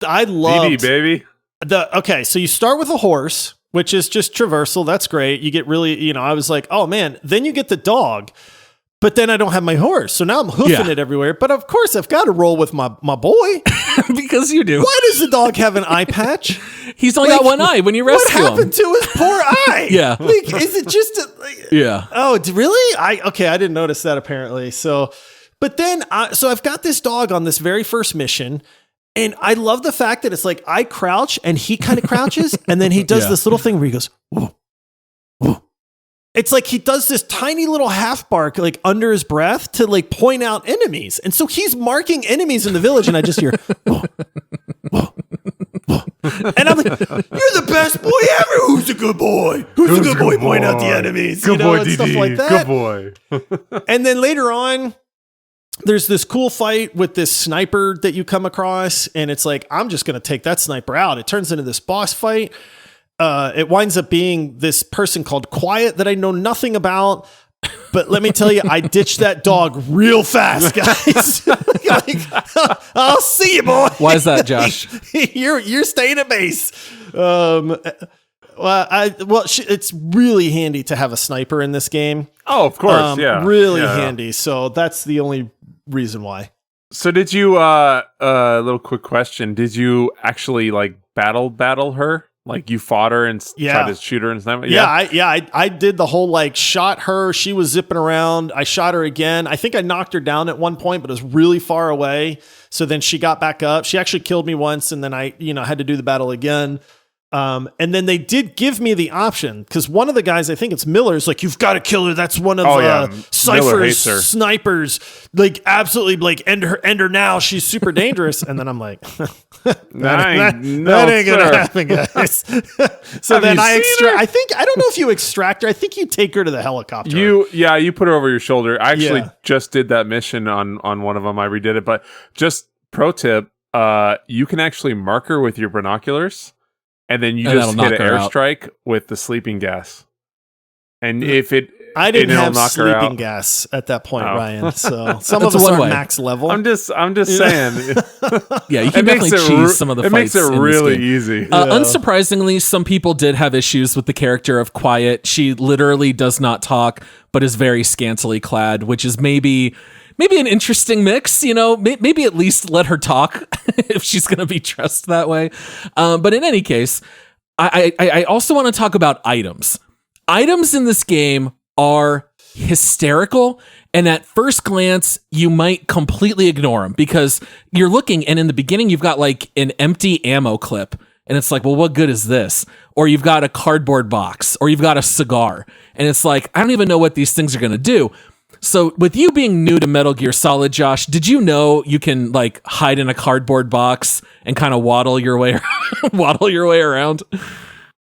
I loved DD, baby. Okay, so you start with a horse, which is just traversal. That's great. You get really, I was like, oh man, then you get the dog, but then I don't have my horse. So now I'm hoofing it everywhere. But of course, I've got to roll with my boy. Because you do. Why does the dog have an eye patch? He's only got one eye when you rescue him. What happened to his poor eye? Yeah. Like, is it just yeah. Oh, really? I didn't notice that apparently. So, but then, so I've got this dog on this very first mission. And I love the fact that it's like I crouch and he kind of crouches and then he does this little thing where he goes, whoa, whoa. It's like he does this tiny little half bark like under his breath to like point out enemies. And so he's marking enemies in the village and I just hear, whoa, whoa, whoa. And I'm like, you're the best boy ever. Who's a good boy? Who's a good boy? Point out the enemies. Good boy, and DD. stuff like that. Good boy. And then later on, there's this cool fight with this sniper that you come across, and it's like, I'm just going to take that sniper out. It turns into this boss fight. It winds up being this person called Quiet that I know nothing about. But let me tell you, I ditched that dog real fast, guys. I'll see you, boy. Why is that, Josh? You're staying at base. It's really handy to have a sniper in this game. Oh, of course, really handy. So that's the only reason why. So did you? A little quick question: did you actually like battle her? Like you fought her and tried to shoot her and stuff? I did the whole like shot her. She was zipping around. I shot her again. I think I knocked her down at one point, but it was really far away. So then she got back up. She actually killed me once, and then I had to do the battle again. And then they did give me the option because one of the guys, I think it's Miller's, like, you've got to kill her. That's one of Cypher's snipers. Like, absolutely, like, end her now. She's super dangerous. And then I'm like, that ain't gonna happen, guys. So then I don't know if you extract her. I think you take her to the helicopter. You put her over your shoulder. I actually just did that mission on one of them. I redid it, but just pro tip, you can actually mark her with your binoculars. And then you just hit an airstrike with the sleeping gas. And if I didn't have sleeping gas at that point, Ryan. So some of us are max level. I'm just saying. Yeah, you can definitely cheese some of the fights. It makes it really easy. Unsurprisingly, some people did have issues with the character of Quiet. She literally does not talk, but is very scantily clad, which is maybe an interesting mix, maybe at least let her talk if she's going to be dressed that way. But in any case, I also want to talk about items. Items in this game are hysterical. And at first glance, you might completely ignore them because you're looking and in the beginning, you've got like an empty ammo clip. And it's like, well, what good is this? Or you've got a cardboard box or you've got a cigar. And it's like, I don't even know what these things are going to do. So with you being new to Metal Gear Solid, Josh, did you know you can like hide in a cardboard box and kind of waddle your way around?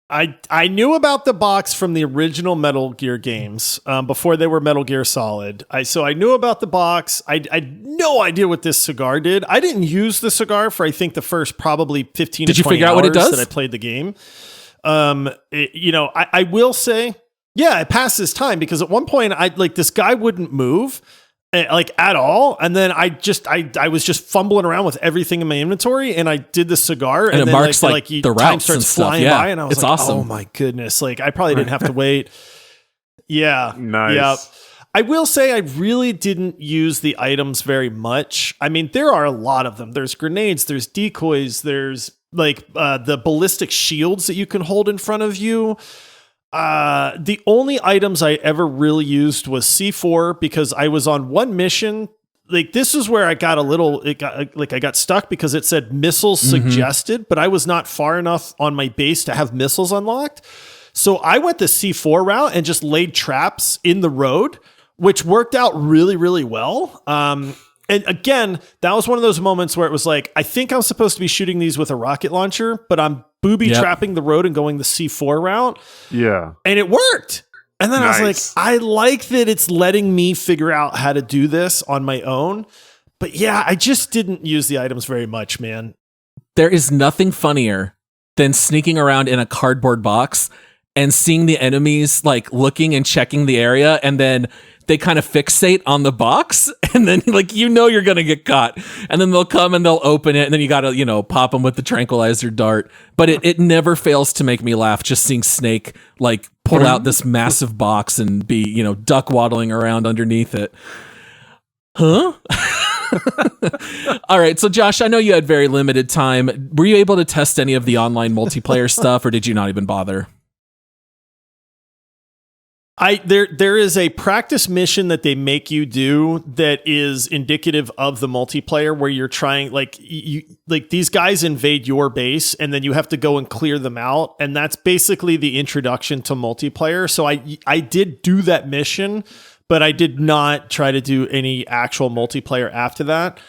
I knew about the box from the original Metal Gear games before they were Metal Gear Solid. So I knew about the box. I had no idea what this cigar did. I didn't use the cigar for I think the first probably 15 to 20 hours. Did you figure out what it does? That I played the game. I will say. Yeah, it passes time because at one point this guy wouldn't move at all. And then I was just fumbling around with everything in my inventory and I did the cigar and it then marks the time routes starts and stuff. flying by and I was it's like, awesome. Oh my goodness. Like I probably didn't have to wait. Yeah. Nice. Yeah. I will say I really didn't use the items very much. I mean, there are a lot of them. There's grenades, there's decoys, there's like the ballistic shields that you can hold in front of you. The only items I ever really used was C4 because I was on one mission. Like this is where I got I got stuck because it said missiles suggested, but I was not far enough on my base to have missiles unlocked. So I went the C4 route and just laid traps in the road, which worked out really, really well. And again, that was one of those moments where it was like, I think I'm supposed to be shooting these with a rocket launcher, but I'm booby trapping the road and going the C4 route. Yeah. And it worked. And then I was Nice. like, I like that it's letting me figure out how to do this on my own. But yeah, I just didn't use the items very much, man. There is nothing funnier than sneaking around in a cardboard box and seeing the enemies like looking and checking the area, and then they kind of fixate on the box, and then like you're gonna get caught, and then they'll come and they'll open it, and then you gotta pop them with the tranquilizer dart. But it never fails to make me laugh just seeing Snake like pull out this massive box and be duck waddling around underneath it. Huh? All right, so Josh, I know you had very limited time. Were you able to test any of the online multiplayer stuff, or did you not even bother? There is a practice mission that they make you do that is indicative of the multiplayer, where you're trying these guys invade your base and then you have to go and clear them out, and that's basically the introduction to multiplayer. So I did do that mission, but I did not try to do any actual multiplayer after that.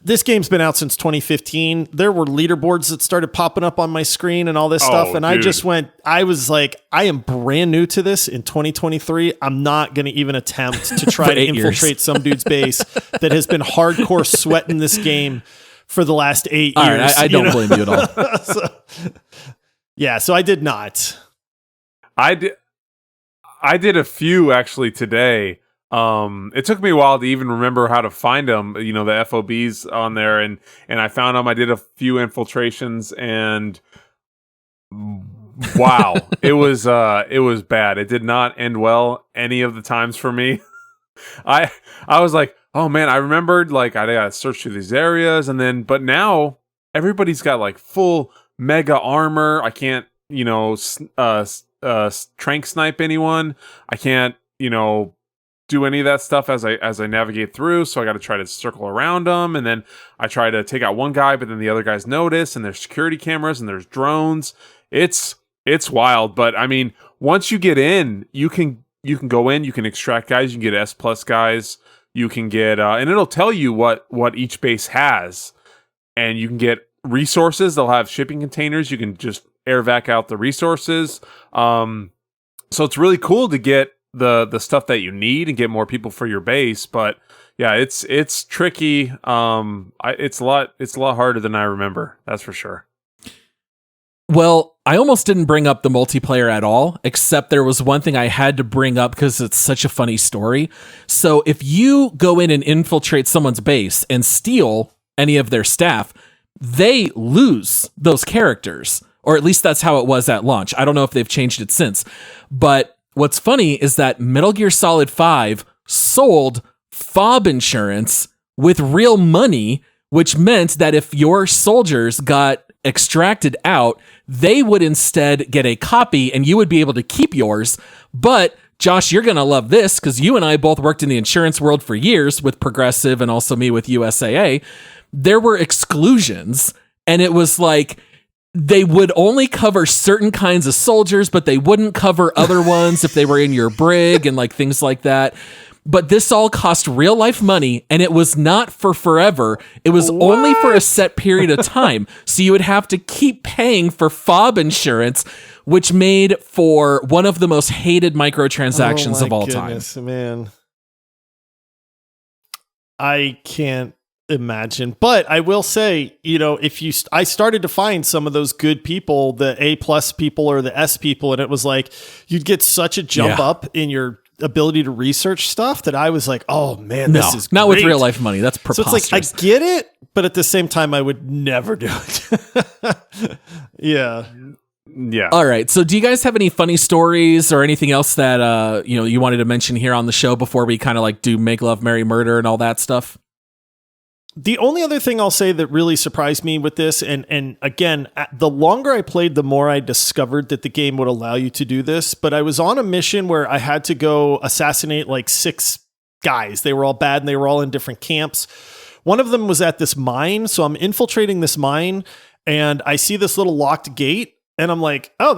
This game's been out since 2015. There were leaderboards that started popping up on my screen and all this stuff. And dude. I was like, I am brand new to this in 2023. I'm not going to even attempt to try to infiltrate some dude's base that has been hardcore sweating this game for the last 8 years. All right, I don't blame you at all. So I did not. I did a few actually today. It took me a while to even remember how to find them, the FOBs on there, and I found them. I did a few infiltrations, and wow, it was bad. It did not end well any of the times for me. I was like, oh man, I remembered like I gotta search through these areas, but now everybody's got like full mega armor. I can't, trank snipe anyone. I can't, do any of that stuff as I navigate through. So I got to try to circle around them, and then I try to take out one guy, but then the other guys notice, and there's security cameras and there's drones. It's wild, but I mean, once you get in, you can go in, you can extract guys, you can get S+ guys, you can get and it'll tell you what each base has, and you can get resources. They'll have shipping containers. You can just air vac out the resources. So it's really cool to get the stuff that you need and get more people for your base. But yeah, it's tricky. It's a lot harder than I remember. That's for sure. Well, I almost didn't bring up the multiplayer at all, except there was one thing I had to bring up because it's such a funny story. So if you go in and infiltrate someone's base and steal any of their staff, they lose those characters, or at least that's how it was at launch. I don't know if they've changed it since, but what's funny is that Metal Gear Solid 5 sold fob insurance with real money, which meant that if your soldiers got extracted out, they would instead get a copy and you would be able to keep yours. But Josh, you're going to love this because you and I both worked in the insurance world for years with Progressive and also me with USAA. There were exclusions, and it was like, they would only cover certain kinds of soldiers, but they wouldn't cover other ones if they were in your brig and like things like that. But this all cost real life money, and it was not for forever. It was only for a set period of time. So you would have to keep paying for fob insurance, which made for one of the most hated microtransactions of all time. Man, I can't imagine, but I will say, I started to find some of those good people, the A+ people or the S people, and it was like you'd get such a jump up in your ability to research stuff that I was like, oh man, this is not great. with real life money. That's preposterous. So it's like, I get it, but at the same time, I would never do it. Yeah. All right. So do you guys have any funny stories or anything else that, you wanted to mention here on the show before we kind of like do Make Love, Marry, Murder and all that stuff? The only other thing I'll say that really surprised me with this, and again, the longer I played, the more I discovered that the game would allow you to do this, but I was on a mission where I had to go assassinate like 6 guys. They were all bad and they were all in different camps. One of them was at this mine, so I'm infiltrating this mine, and I see this little locked gate, and I'm like, oh,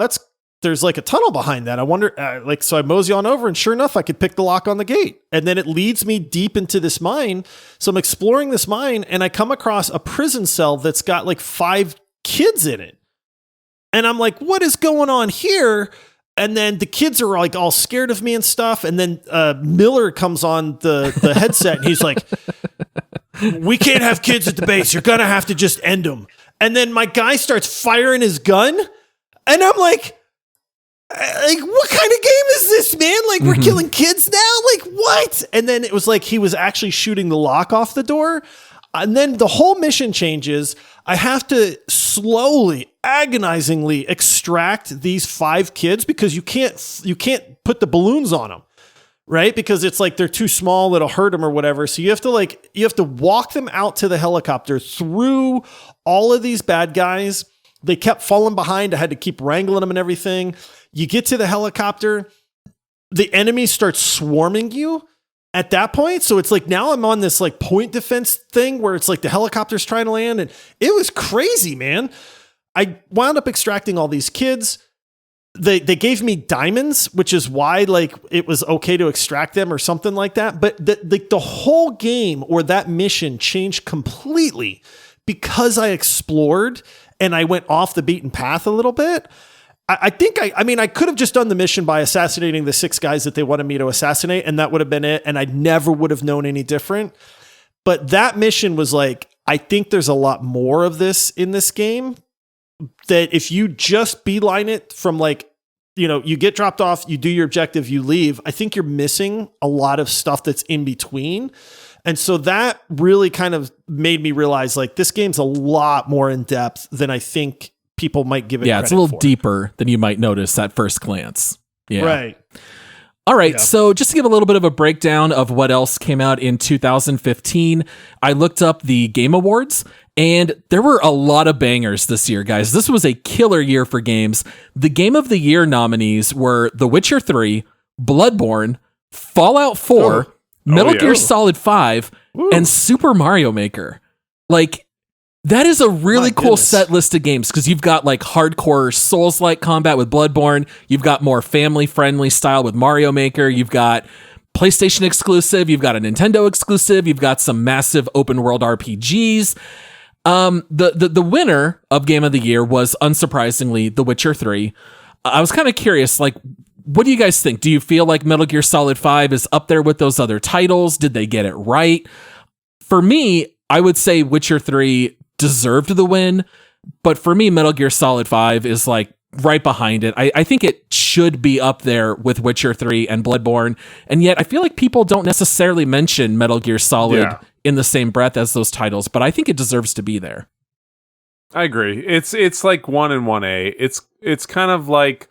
there's like a tunnel behind that. I wonder, so I mosey on over, and sure enough, I could pick the lock on the gate. And then it leads me deep into this mine. So I'm exploring this mine, and I come across a prison cell that's got like 5 kids in it. And I'm like, what is going on here? And then the kids are like all scared of me and stuff. And then Miller comes on the headset and he's like, we can't have kids at the base. You're going to have to just end them. And then my guy starts firing his gun. And I'm like, what kind of game is this, man? Like, we're killing kids now? Like, what? And then it was like he was actually shooting the lock off the door. And then the whole mission changes. I have to slowly, agonizingly extract these 5 kids because you can't put the balloons on them, right? Because it's like they're too small, it'll hurt them or whatever. So you have to walk them out to the helicopter through all of these bad guys. They kept falling behind. I had to keep wrangling them and everything. You get to the helicopter, the enemy starts swarming you at that point. So it's like now I'm on this like point defense thing where it's like the helicopter's trying to land, and it was crazy, man. I wound up extracting all these kids. They gave me diamonds, which is why like it was okay to extract them or something like that. But the whole game or that mission changed completely because I explored and I went off the beaten path a little bit. I think I could have just done the mission by assassinating the 6 guys that they wanted me to assassinate, and that would have been it. And I never would have known any different. But that mission was like, I think there's a lot more of this in this game, that if you just beeline it from like, you get dropped off, you do your objective, you leave. I think you're missing a lot of stuff that's in between. And so that really kind of made me realize like this game's a lot more in depth than I think people might give it credit for. It's a little deeper than you might notice at first glance. Yeah. Right. All right. So just to give a little bit of a breakdown of what else came out in 2015, I looked up the Game Awards, and there were a lot of bangers this year, guys. This was a killer year for games. The Game of the Year nominees were The Witcher 3, Bloodborne, Fallout 4, Metal Gear Solid 5, and Super Mario Maker. Like, that is a really cool set list of games because you've got like hardcore Souls-like combat with Bloodborne. You've got more family-friendly style with Mario Maker. You've got PlayStation exclusive. You've got a Nintendo exclusive. You've got some massive open-world RPGs. The winner of Game of the Year was, unsurprisingly, The Witcher 3. I was kind of curious, like, what do you guys think? Do you feel like Metal Gear Solid 5 is up there with those other titles? Did they get it right? For me, I would say Witcher 3 deserved the win, but for me, Metal Gear Solid 5 is like right behind it. I think it should be up there with Witcher 3 and Bloodborne, and yet I feel like people don't necessarily mention Metal Gear Solid in the same breath as those titles, but I think it deserves to be there. I agree. It's like 1 and 1A. It's kind of like,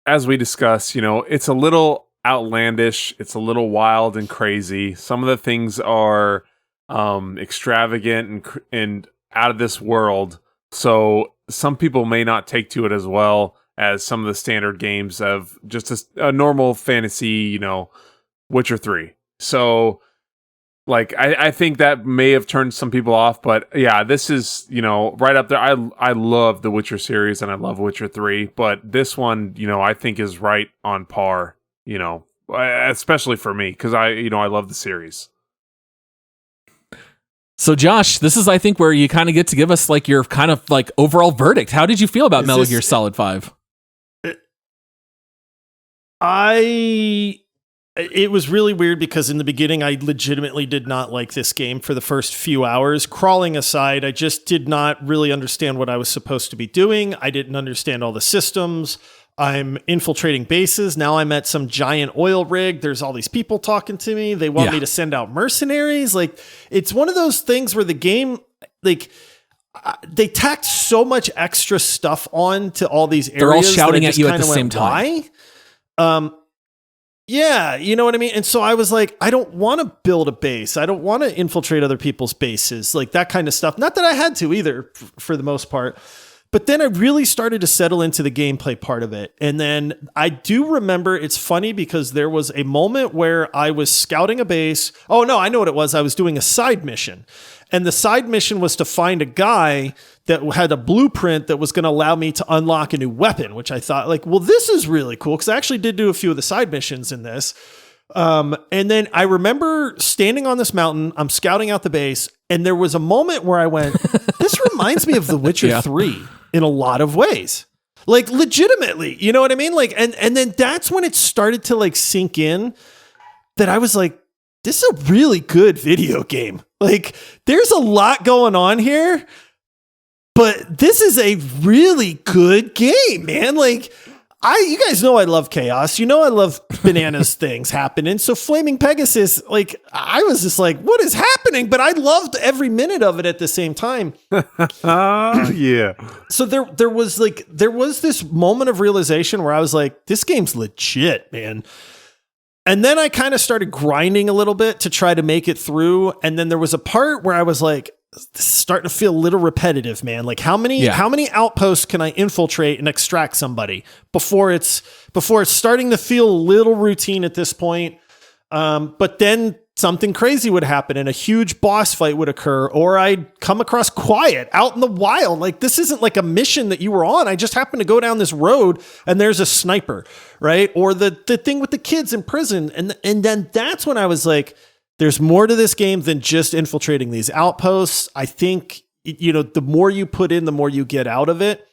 as we discussed, it's a little outlandish. It's a little wild and crazy. Some of the things are extravagant and out of this world. So some people may not take to it as well as some of the standard games of just a normal fantasy, Witcher 3. So like, I think that may have turned some people off, but yeah, this is, right up there. I love the Witcher series and I love Witcher 3, but this one, I think is right on par, especially for me, because I love the series. So Josh, this is, I think, where you kind of get to give us like your kind of like overall verdict. How did you feel about Metal Gear Solid 5? It was really weird because in the beginning, I legitimately did not like this game for the first few hours. Crawling aside, I just did not really understand what I was supposed to be doing. I didn't understand all the systems. I'm infiltrating bases. Now I'm at some giant oil rig. There's all these people talking to me. They want me to send out mercenaries. Like, it's one of those things where the game, like, they tacked so much extra stuff on to all these areas. They're all shouting at you at the same time. Why? Yeah, you know what I mean? And so I was like, I don't want to build a base. I don't want to infiltrate other people's bases, like that kind of stuff. Not that I had to either, for the most part. But then I really started to settle into the gameplay part of it. And then I do remember, it's funny because there was a moment where I was scouting a base. Oh, no, I know what it was. I was doing a side mission. And the side mission was to find a guy that had a blueprint that was going to allow me to unlock a new weapon, which I thought, like, well, this is really cool, because I actually did do a few of the side missions in this. And then I remember standing on this mountain, I'm scouting out the base, and there was a moment where I went, this reminds me of The Witcher 3 in a lot of ways. Like legitimately, you know what I mean? Like, and then that's when it started to like sink in that I was like, this is a really good video game. Like, there's a lot going on here, but this is a really good game, man. Like, you guys know I love chaos. You know I love bananas things happening. So Flaming Pegasus, like, I was just like, what is happening? But I loved every minute of it at the same time. Yeah. So there was this moment of realization where I was like, this game's legit, man. And then I kind of started grinding a little bit to try to make it through. And then there was a part where I was like, this is starting to feel a little repetitive, man. Like how many outposts can I infiltrate and extract somebody before it's starting to feel a little routine at this point. But then something crazy would happen and a huge boss fight would occur, or I'd come across Quiet out in the wild. Like, this isn't like a mission that you were on. I just happened to go down this road and there's a sniper, right? Or the thing with the kids in prison. And then that's when I was like, there's more to this game than just infiltrating these outposts. I think, the more you put in, the more you get out of it.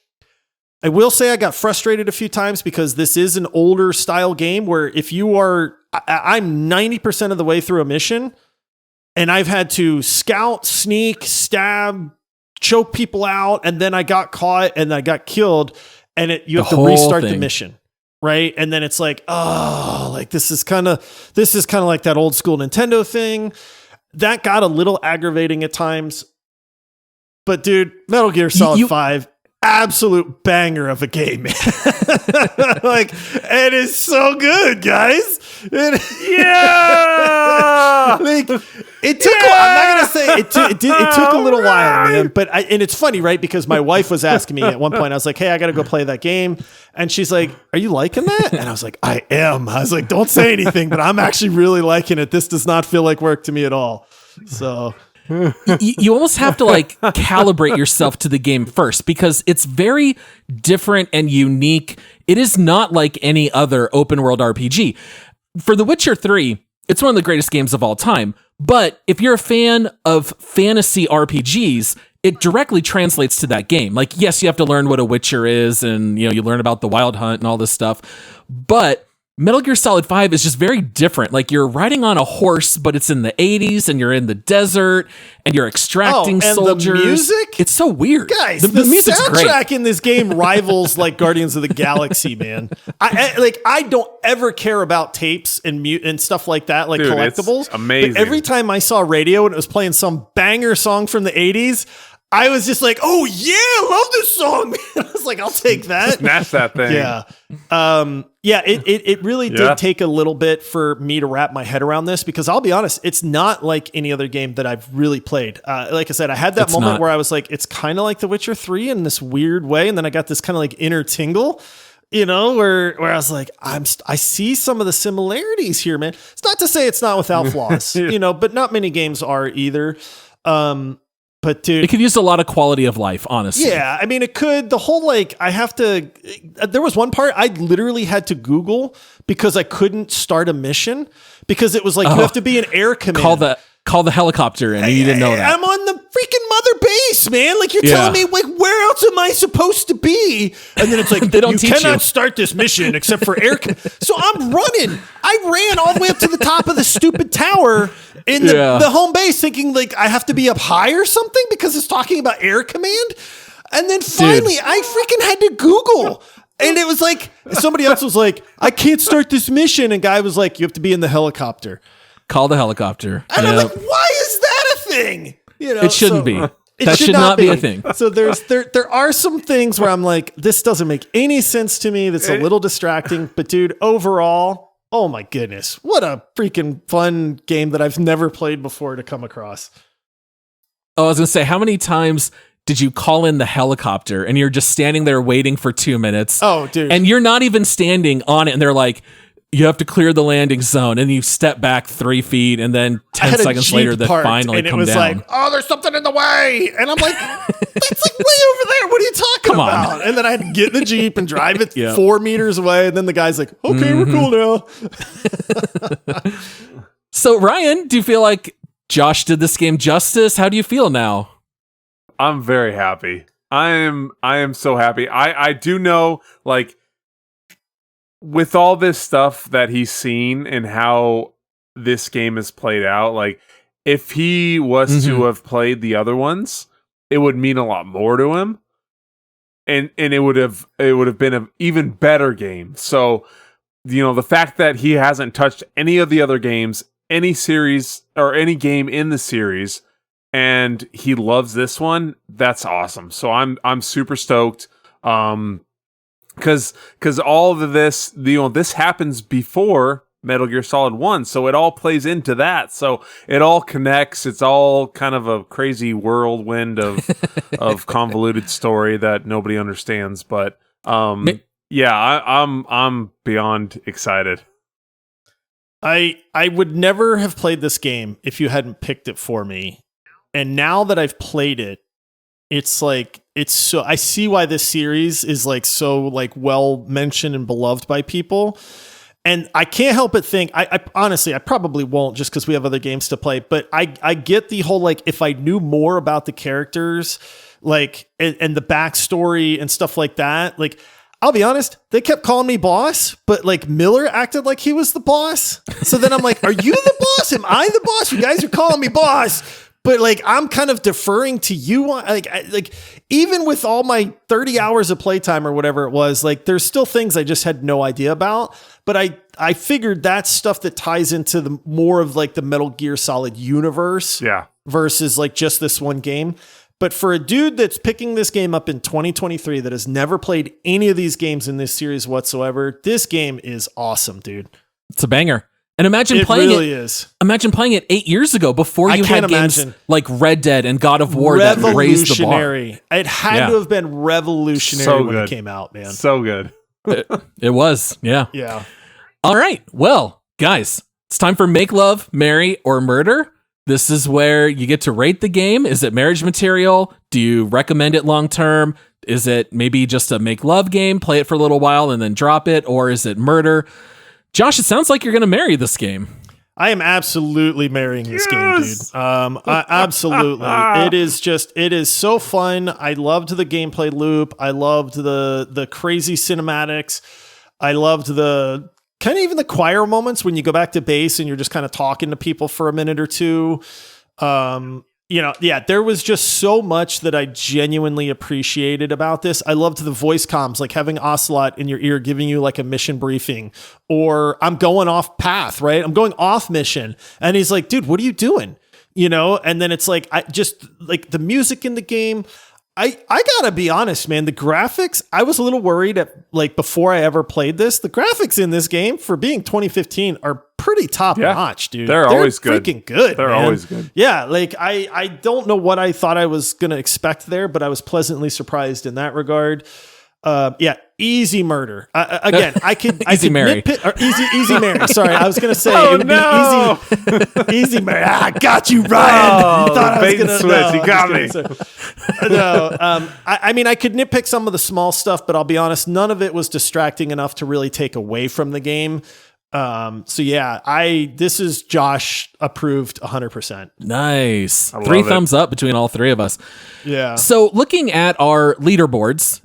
I will say I got frustrated a few times because this is an older style game where if you are, I'm 90% of the way through a mission and I've had to scout, sneak, stab, choke people out. And then I got caught and I got killed and you have to restart the mission. Right. And then it's like, oh, like this is kind of like that old school Nintendo thing that got a little aggravating at times. But dude, Metal Gear Solid 5, absolute banger of a game, man. Like, it is so good, guys. Yeah. Like, it took, I'm not going to say it took a little while, man. But and it's funny, right? Because my wife was asking me at one point, I was like, hey, I got to go play that game. And she's like, are you liking that? And I was like, I am. I was like, don't say anything, but I'm actually really liking it. This does not feel like work to me at all. So you almost have to like calibrate yourself to the game first because it's very different and unique. It is not like any other open world RPG. For The Witcher 3, it's one of the greatest games of all time. But if you're a fan of fantasy RPGs, it directly translates to that game. Like, yes, you have to learn what a Witcher is and, you learn about the Wild Hunt and all this stuff. But Metal Gear Solid 5 is just very different. Like, you're riding on a horse, but it's in the 80s and you're in the desert and you're extracting soldiers. The music? It's so weird. Guys, the music's soundtrack great. in this game rivals like Guardians of the Galaxy, man. I don't ever care about tapes and stuff like that, like collectibles. It's amazing. But every time I saw radio and it was playing some banger song from the 80s, I was just like, oh yeah, I love this song, man. I was like, I'll take that. Smash that thing. Yeah. It really did take a little bit for me to wrap my head around this because I'll be honest, it's not like any other game that I've really played. Like I said, I had that moment where I was like, it's kind of like The Witcher 3 in this weird way. And then I got this kind of like inner tingle, where I was like, I see some of the similarities here, man. It's not to say it's not without flaws, but not many games are either. But dude, it could use a lot of quality of life, honestly. Yeah, I mean, it could. The whole there was one part I literally had to Google because I couldn't start a mission because it was like you have to be an air command. Call the helicopter, and you didn't know that. I'm on the freaking mother base, man. Like, you're telling me, like, where else am I supposed to be? And then it's like, they don't you cannot start this mission except for air command. So I'm running. I ran all the way up to the top of the stupid tower in the home base thinking, like, I have to be up high or something because it's talking about air command. And then finally, I freaking had to Google. And it was like, somebody else was like, I can't start this mission. And guy was like, you have to be in the helicopter. Call the helicopter. And I'm like, why is that a thing? It shouldn't be. That should not be a thing. So there are some things where I'm like, this doesn't make any sense to me. That's a little distracting. But dude, overall, oh my goodness, what a freaking fun game that I've never played before to come across. Oh, I was gonna say, how many times did you call in the helicopter and you're just standing there waiting for 2 minutes? Oh, dude. And you're not even standing on it, and they're like, you have to clear the landing zone, and you step back 3 feet, and then 10 seconds later, they finally come down. And it was like, oh, there's something in the way. And I'm like, that's like way over there. What are you talking about? And then I had to get in the Jeep and drive it 4 meters away. And then the guy's like, okay, we're cool now. So, Ryan, do you feel like Josh did this game justice? How do you feel now? I'm very happy. I am so happy. I do know, like, with all this stuff that he's seen and how this game is played out, like, if he was to have played the other ones, it would mean a lot more to him. And it would have been an even better game. So, the fact that he hasn't touched any of the other games, any series or any game in the series, and he loves this one, that's awesome. So I'm super stoked. Because all of this, this happens before Metal Gear Solid 1, so it all plays into that. So it all connects. It's all kind of a crazy whirlwind of convoluted story that nobody understands. But I'm beyond excited. I would never have played this game if you hadn't picked it for me. And now that I've played it, it's like, I see why this series is like so like well mentioned and beloved by people. And I can't help but think, I honestly, I probably won't just because we have other games to play, but I get the whole, like, if I knew more about the characters, like, and the backstory and stuff like that, like, I'll be honest, they kept calling me boss, but like Miller acted like he was the boss. So then I'm like, are you the boss? Am I the boss? You guys are calling me boss. But like, I'm kind of deferring to you. Like even with all my 30 hours of playtime or whatever it was, like there's still things I just had no idea about. But I figured that's stuff that ties into the more of like the Metal Gear Solid universe, versus like just this one game. But for a dude that's picking this game up in 2023 that has never played any of these games in this series whatsoever, this game is awesome, dude. It's a banger. And imagine playing it. Imagine playing it 8 years ago before you had games like Red Dead and God of War that raised the bar. It had to have been revolutionary when it came out, man. So good. It was, yeah. Yeah. All right. Well, guys, it's time for Make Love, Marry, or Murder. This is where you get to rate the game. Is it marriage material? Do you recommend it long term? Is it maybe just a make love game, play it for a little while and then drop it? Or is it murder? Josh, it sounds like you're going to marry this game. I am absolutely marrying this game, dude. Absolutely. It is so fun. I loved the gameplay loop. I loved the crazy cinematics. I loved the kind of even the choir moments when you go back to base and you're just kind of talking to people for a minute or two. There was just so much that I genuinely appreciated about this. I loved the voice comms, like having Ocelot in your ear, giving you like a mission briefing, or I'm going off path, right? I'm going off mission. And he's like, dude, what are you doing? And then it's like, I just like the music in the game. I gotta be honest, man, the graphics, I was a little worried at like before I ever played this, the graphics in this game for being 2015 are pretty top notch, dude. They're always good. Freaking good. They're always good. Yeah. Like I don't know what I thought I was going to expect there, but I was pleasantly surprised in that regard. Easy murder. Again, I could marry. Or easy marry. Sorry, I was gonna say it would be easy marry. I got you, Ryan. You thought I was gonna switch. You got me. No, I mean, I could nitpick some of the small stuff, but I'll be honest, none of it was distracting enough to really take away from the game. This is Josh approved 100%. Nice. 3 thumbs up between all three of us. Yeah. So looking at our leaderboards,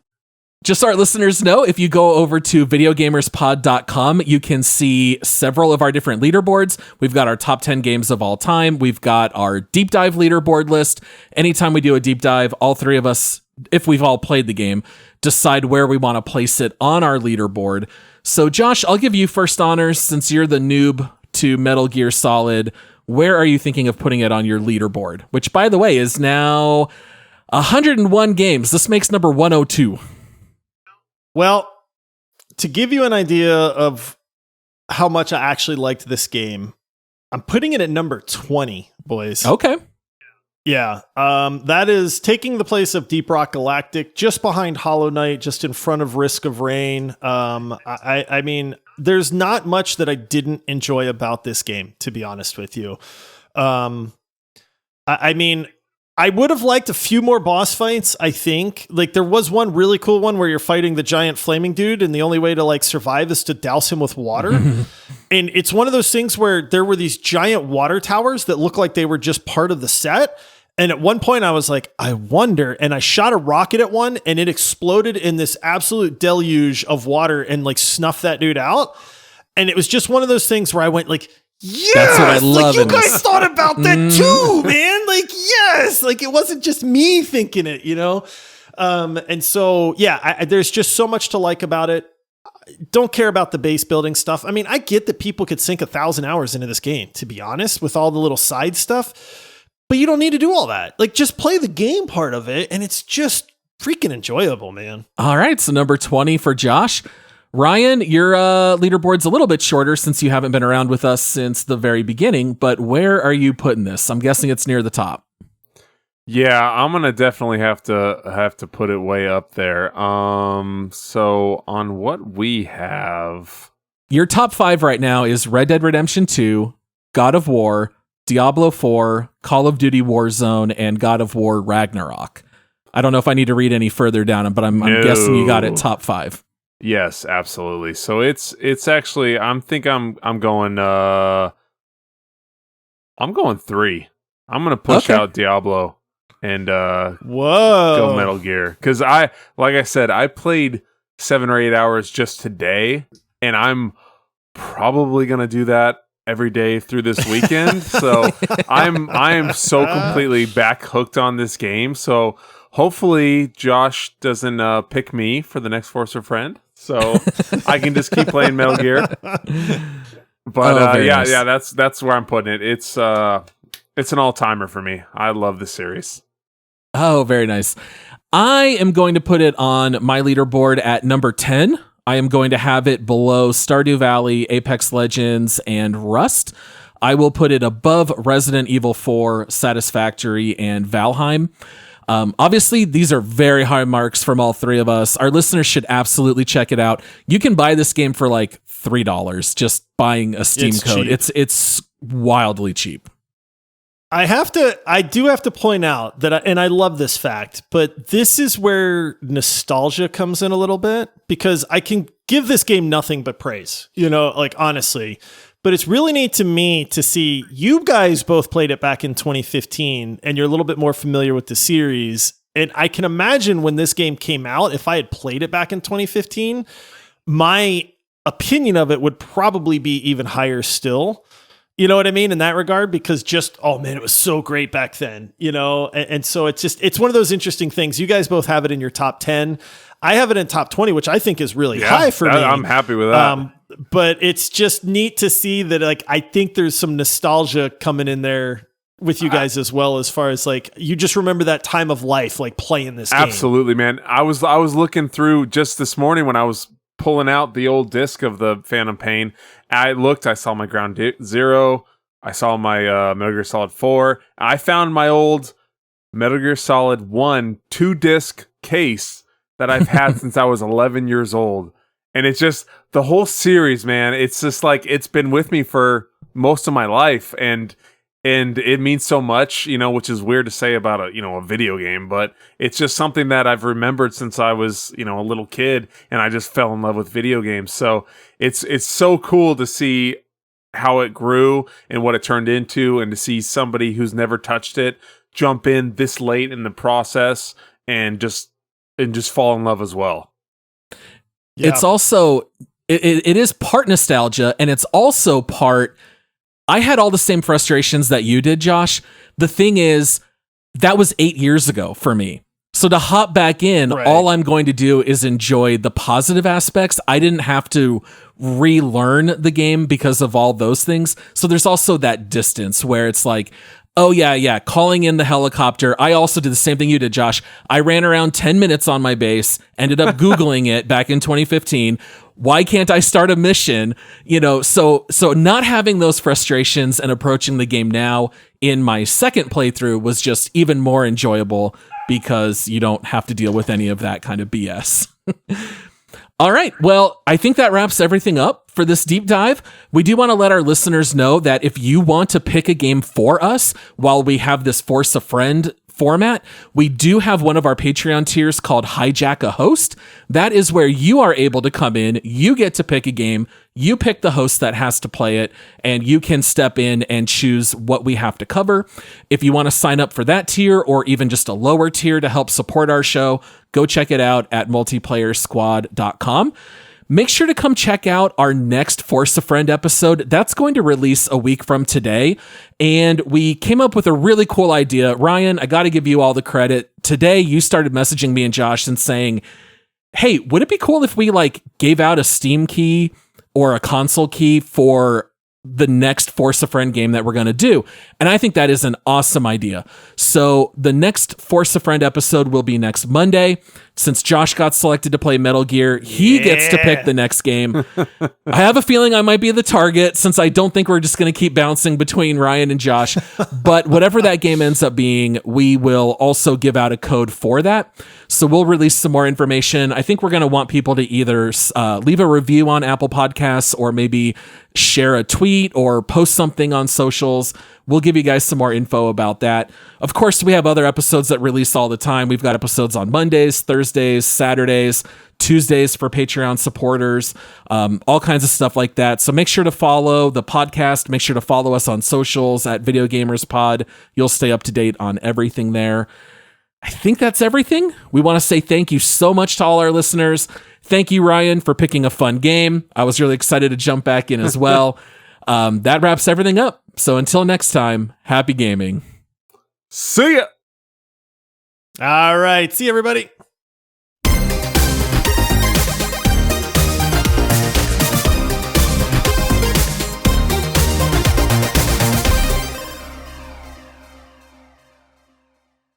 just so our listeners know, if you go over to videogamerspod.com, you can see several of our different leaderboards. We've got our top 10 games of all time. We've got our deep dive leaderboard list. Anytime we do a deep dive, all three of us, if we've all played the game, decide where we want to place it on our leaderboard. So Josh, I'll give you first honors since you're the noob to Metal Gear Solid. Where are you thinking of putting it on your leaderboard? Which, by the way, is now 101 games. This makes number 102. Well, to give you an idea of how much I actually liked this game, I'm putting it at number 20, boys. Okay. Yeah. That is taking the place of Deep Rock Galactic, just behind Hollow Knight, just in front of Risk of Rain. I mean, there's not much that I didn't enjoy about this game, to be honest with you. I mean, I would have liked a few more boss fights, I think. Like, there was one really cool one where you're fighting the giant flaming dude, and the only way to, like, survive is to douse him with water. And it's one of those things where there were these giant water towers that looked like they were just part of the set. And at one point I was like, I wonder, and I shot a rocket at one and it exploded in this absolute deluge of water and like snuffed that dude out. And it was just one of those things where I went like, yes, that's what I love. Like, you guys thought about that too, man. Like, yes, like it wasn't just me thinking it, you know? And so, yeah, there's just so much to like about it. Don't care about the base building stuff. I mean, I get that people could sink 1,000 hours into this game, to be honest, with all the little side stuff. But you don't need to do all that. Like, just play the game part of it, and it's just freaking enjoyable, man. All right, so number 20 for Josh. Ryan, your leaderboard's a little bit shorter since you haven't been around with us since the very beginning, but where are you putting this? I'm guessing it's near the top. Yeah, I'm gonna definitely have to put it way up there. So on what we have, your top 5 right now is Red Dead Redemption 2, God of War, Diablo 4, Call of Duty Warzone, and God of War Ragnarok. I don't know if I need to read any further down, but I'm guessing you got it top 5. Yes, absolutely. So it's actually I'm going 3. I'm gonna push out Diablo and go Metal Gear, because like I said, I played 7 or 8 hours just today, and I'm probably gonna do that every day through this weekend. So I am so completely back hooked on this game. So hopefully Josh doesn't pick me for the next Forcer friend, so I can just keep playing Metal Gear. But nice. yeah, that's where I'm putting it. It's an all-timer for me. I love this series. Oh, very nice. I am going to put it on my leaderboard at number 10. I am going to have it below Stardew Valley, Apex Legends, and Rust. I will put it above Resident Evil 4, Satisfactory, and Valheim. Obviously, these are very high marks from all three of us. Our listeners should absolutely check it out. You can buy this game for like $3 just buying a Steam code. Cheap. It's wildly cheap. I do have to point out that, and I love this fact, but this is where nostalgia comes in a little bit, because I can give this game nothing but praise, like honestly, but it's really neat to me to see you guys both played it back in 2015 and you're a little bit more familiar with the series. And I can imagine when this game came out, if I had played it back in 2015, my opinion of it would probably be even higher still. You know what I mean? In that regard, because oh man, it was so great back then, and so it's one of those interesting things. You guys both have it in your top 10. I have it in top 20, which I think is really high for me. I'm happy with that. But it's just neat to see that, like, I think there's some nostalgia coming in there with you guys as well, as far as like, you just remember that time of life, like playing this game. Absolutely, man. I was looking through just this morning when I was pulling out the old disc of the Phantom Pain. I saw my Ground Zero. I saw my Metal Gear Solid 4. I found my old Metal Gear Solid 1 2-disc case that I've had since I was 11 years old. And it's just the whole series, man. It's just like, it's been with me for most of my life. And it means so much, which is weird to say about a video game, but it's just something that I've remembered since I was, a little kid, and I just fell in love with video games. So it's so cool to see how it grew and what it turned into, and to see somebody who's never touched it jump in this late in the process and just fall in love as well. Yeah. It's also, it is part nostalgia, and it's also part, I had all the same frustrations that you did, Josh. The thing is, that was 8 years ago for me. So to hop back in, right, all I'm going to do is enjoy the positive aspects. I didn't have to relearn the game because of all those things. So there's also that distance where it's like, oh yeah, calling in the helicopter. I also did the same thing you did, Josh. I ran around 10 minutes on my base, ended up Googling it back in 2015. Why can't I start a mission? So not having those frustrations and approaching the game now in my second playthrough was just even more enjoyable, because you don't have to deal with any of that kind of BS. All right. Well, I think that wraps everything up for this deep dive. We do want to let our listeners know that if you want to pick a game for us while we have this Force a Friend format. We do have one of our Patreon tiers called Hijack a Host. That is where you are able to come in, you get to pick a game, you pick the host that has to play it, and you can step in and choose what we have to cover. If you want to sign up for that tier or even just a lower tier to help support our show, go check it out at multiplayersquad.com. Make sure to come check out our next Force a Friend episode. That's going to release a week from today. And we came up with a really cool idea. Ryan, I got to give you all the credit. Today, you started messaging me and Josh and saying, hey, would it be cool if we gave out a Steam key or a console key for the next Force a Friend game that we're going to do? And I think that is an awesome idea. So the next Force a Friend episode will be next Monday. Since Josh got selected to play Metal Gear, he gets to pick the next game. I have a feeling I might be the target, since I don't think we're just going to keep bouncing between Ryan and Josh. But whatever that game ends up being, we will also give out a code for that. So we'll release some more information. I think we're going to want people to either leave a review on Apple Podcasts or maybe share a tweet or post something on socials. We'll give you guys some more info about that. Of course, we have other episodes that release all the time. We've got episodes on Mondays, Thursdays, Saturdays, Tuesdays for Patreon supporters, all kinds of stuff like that. So make sure to follow the podcast. Make sure to follow us on socials at Video Gamers Pod. You'll stay up to date on everything there. I think that's everything. We want to say thank you so much to all our listeners. Thank you, Ryan, for picking a fun game. I was really excited to jump back in as well. That wraps everything up. So until next time, happy gaming. See ya. All right. See you, everybody.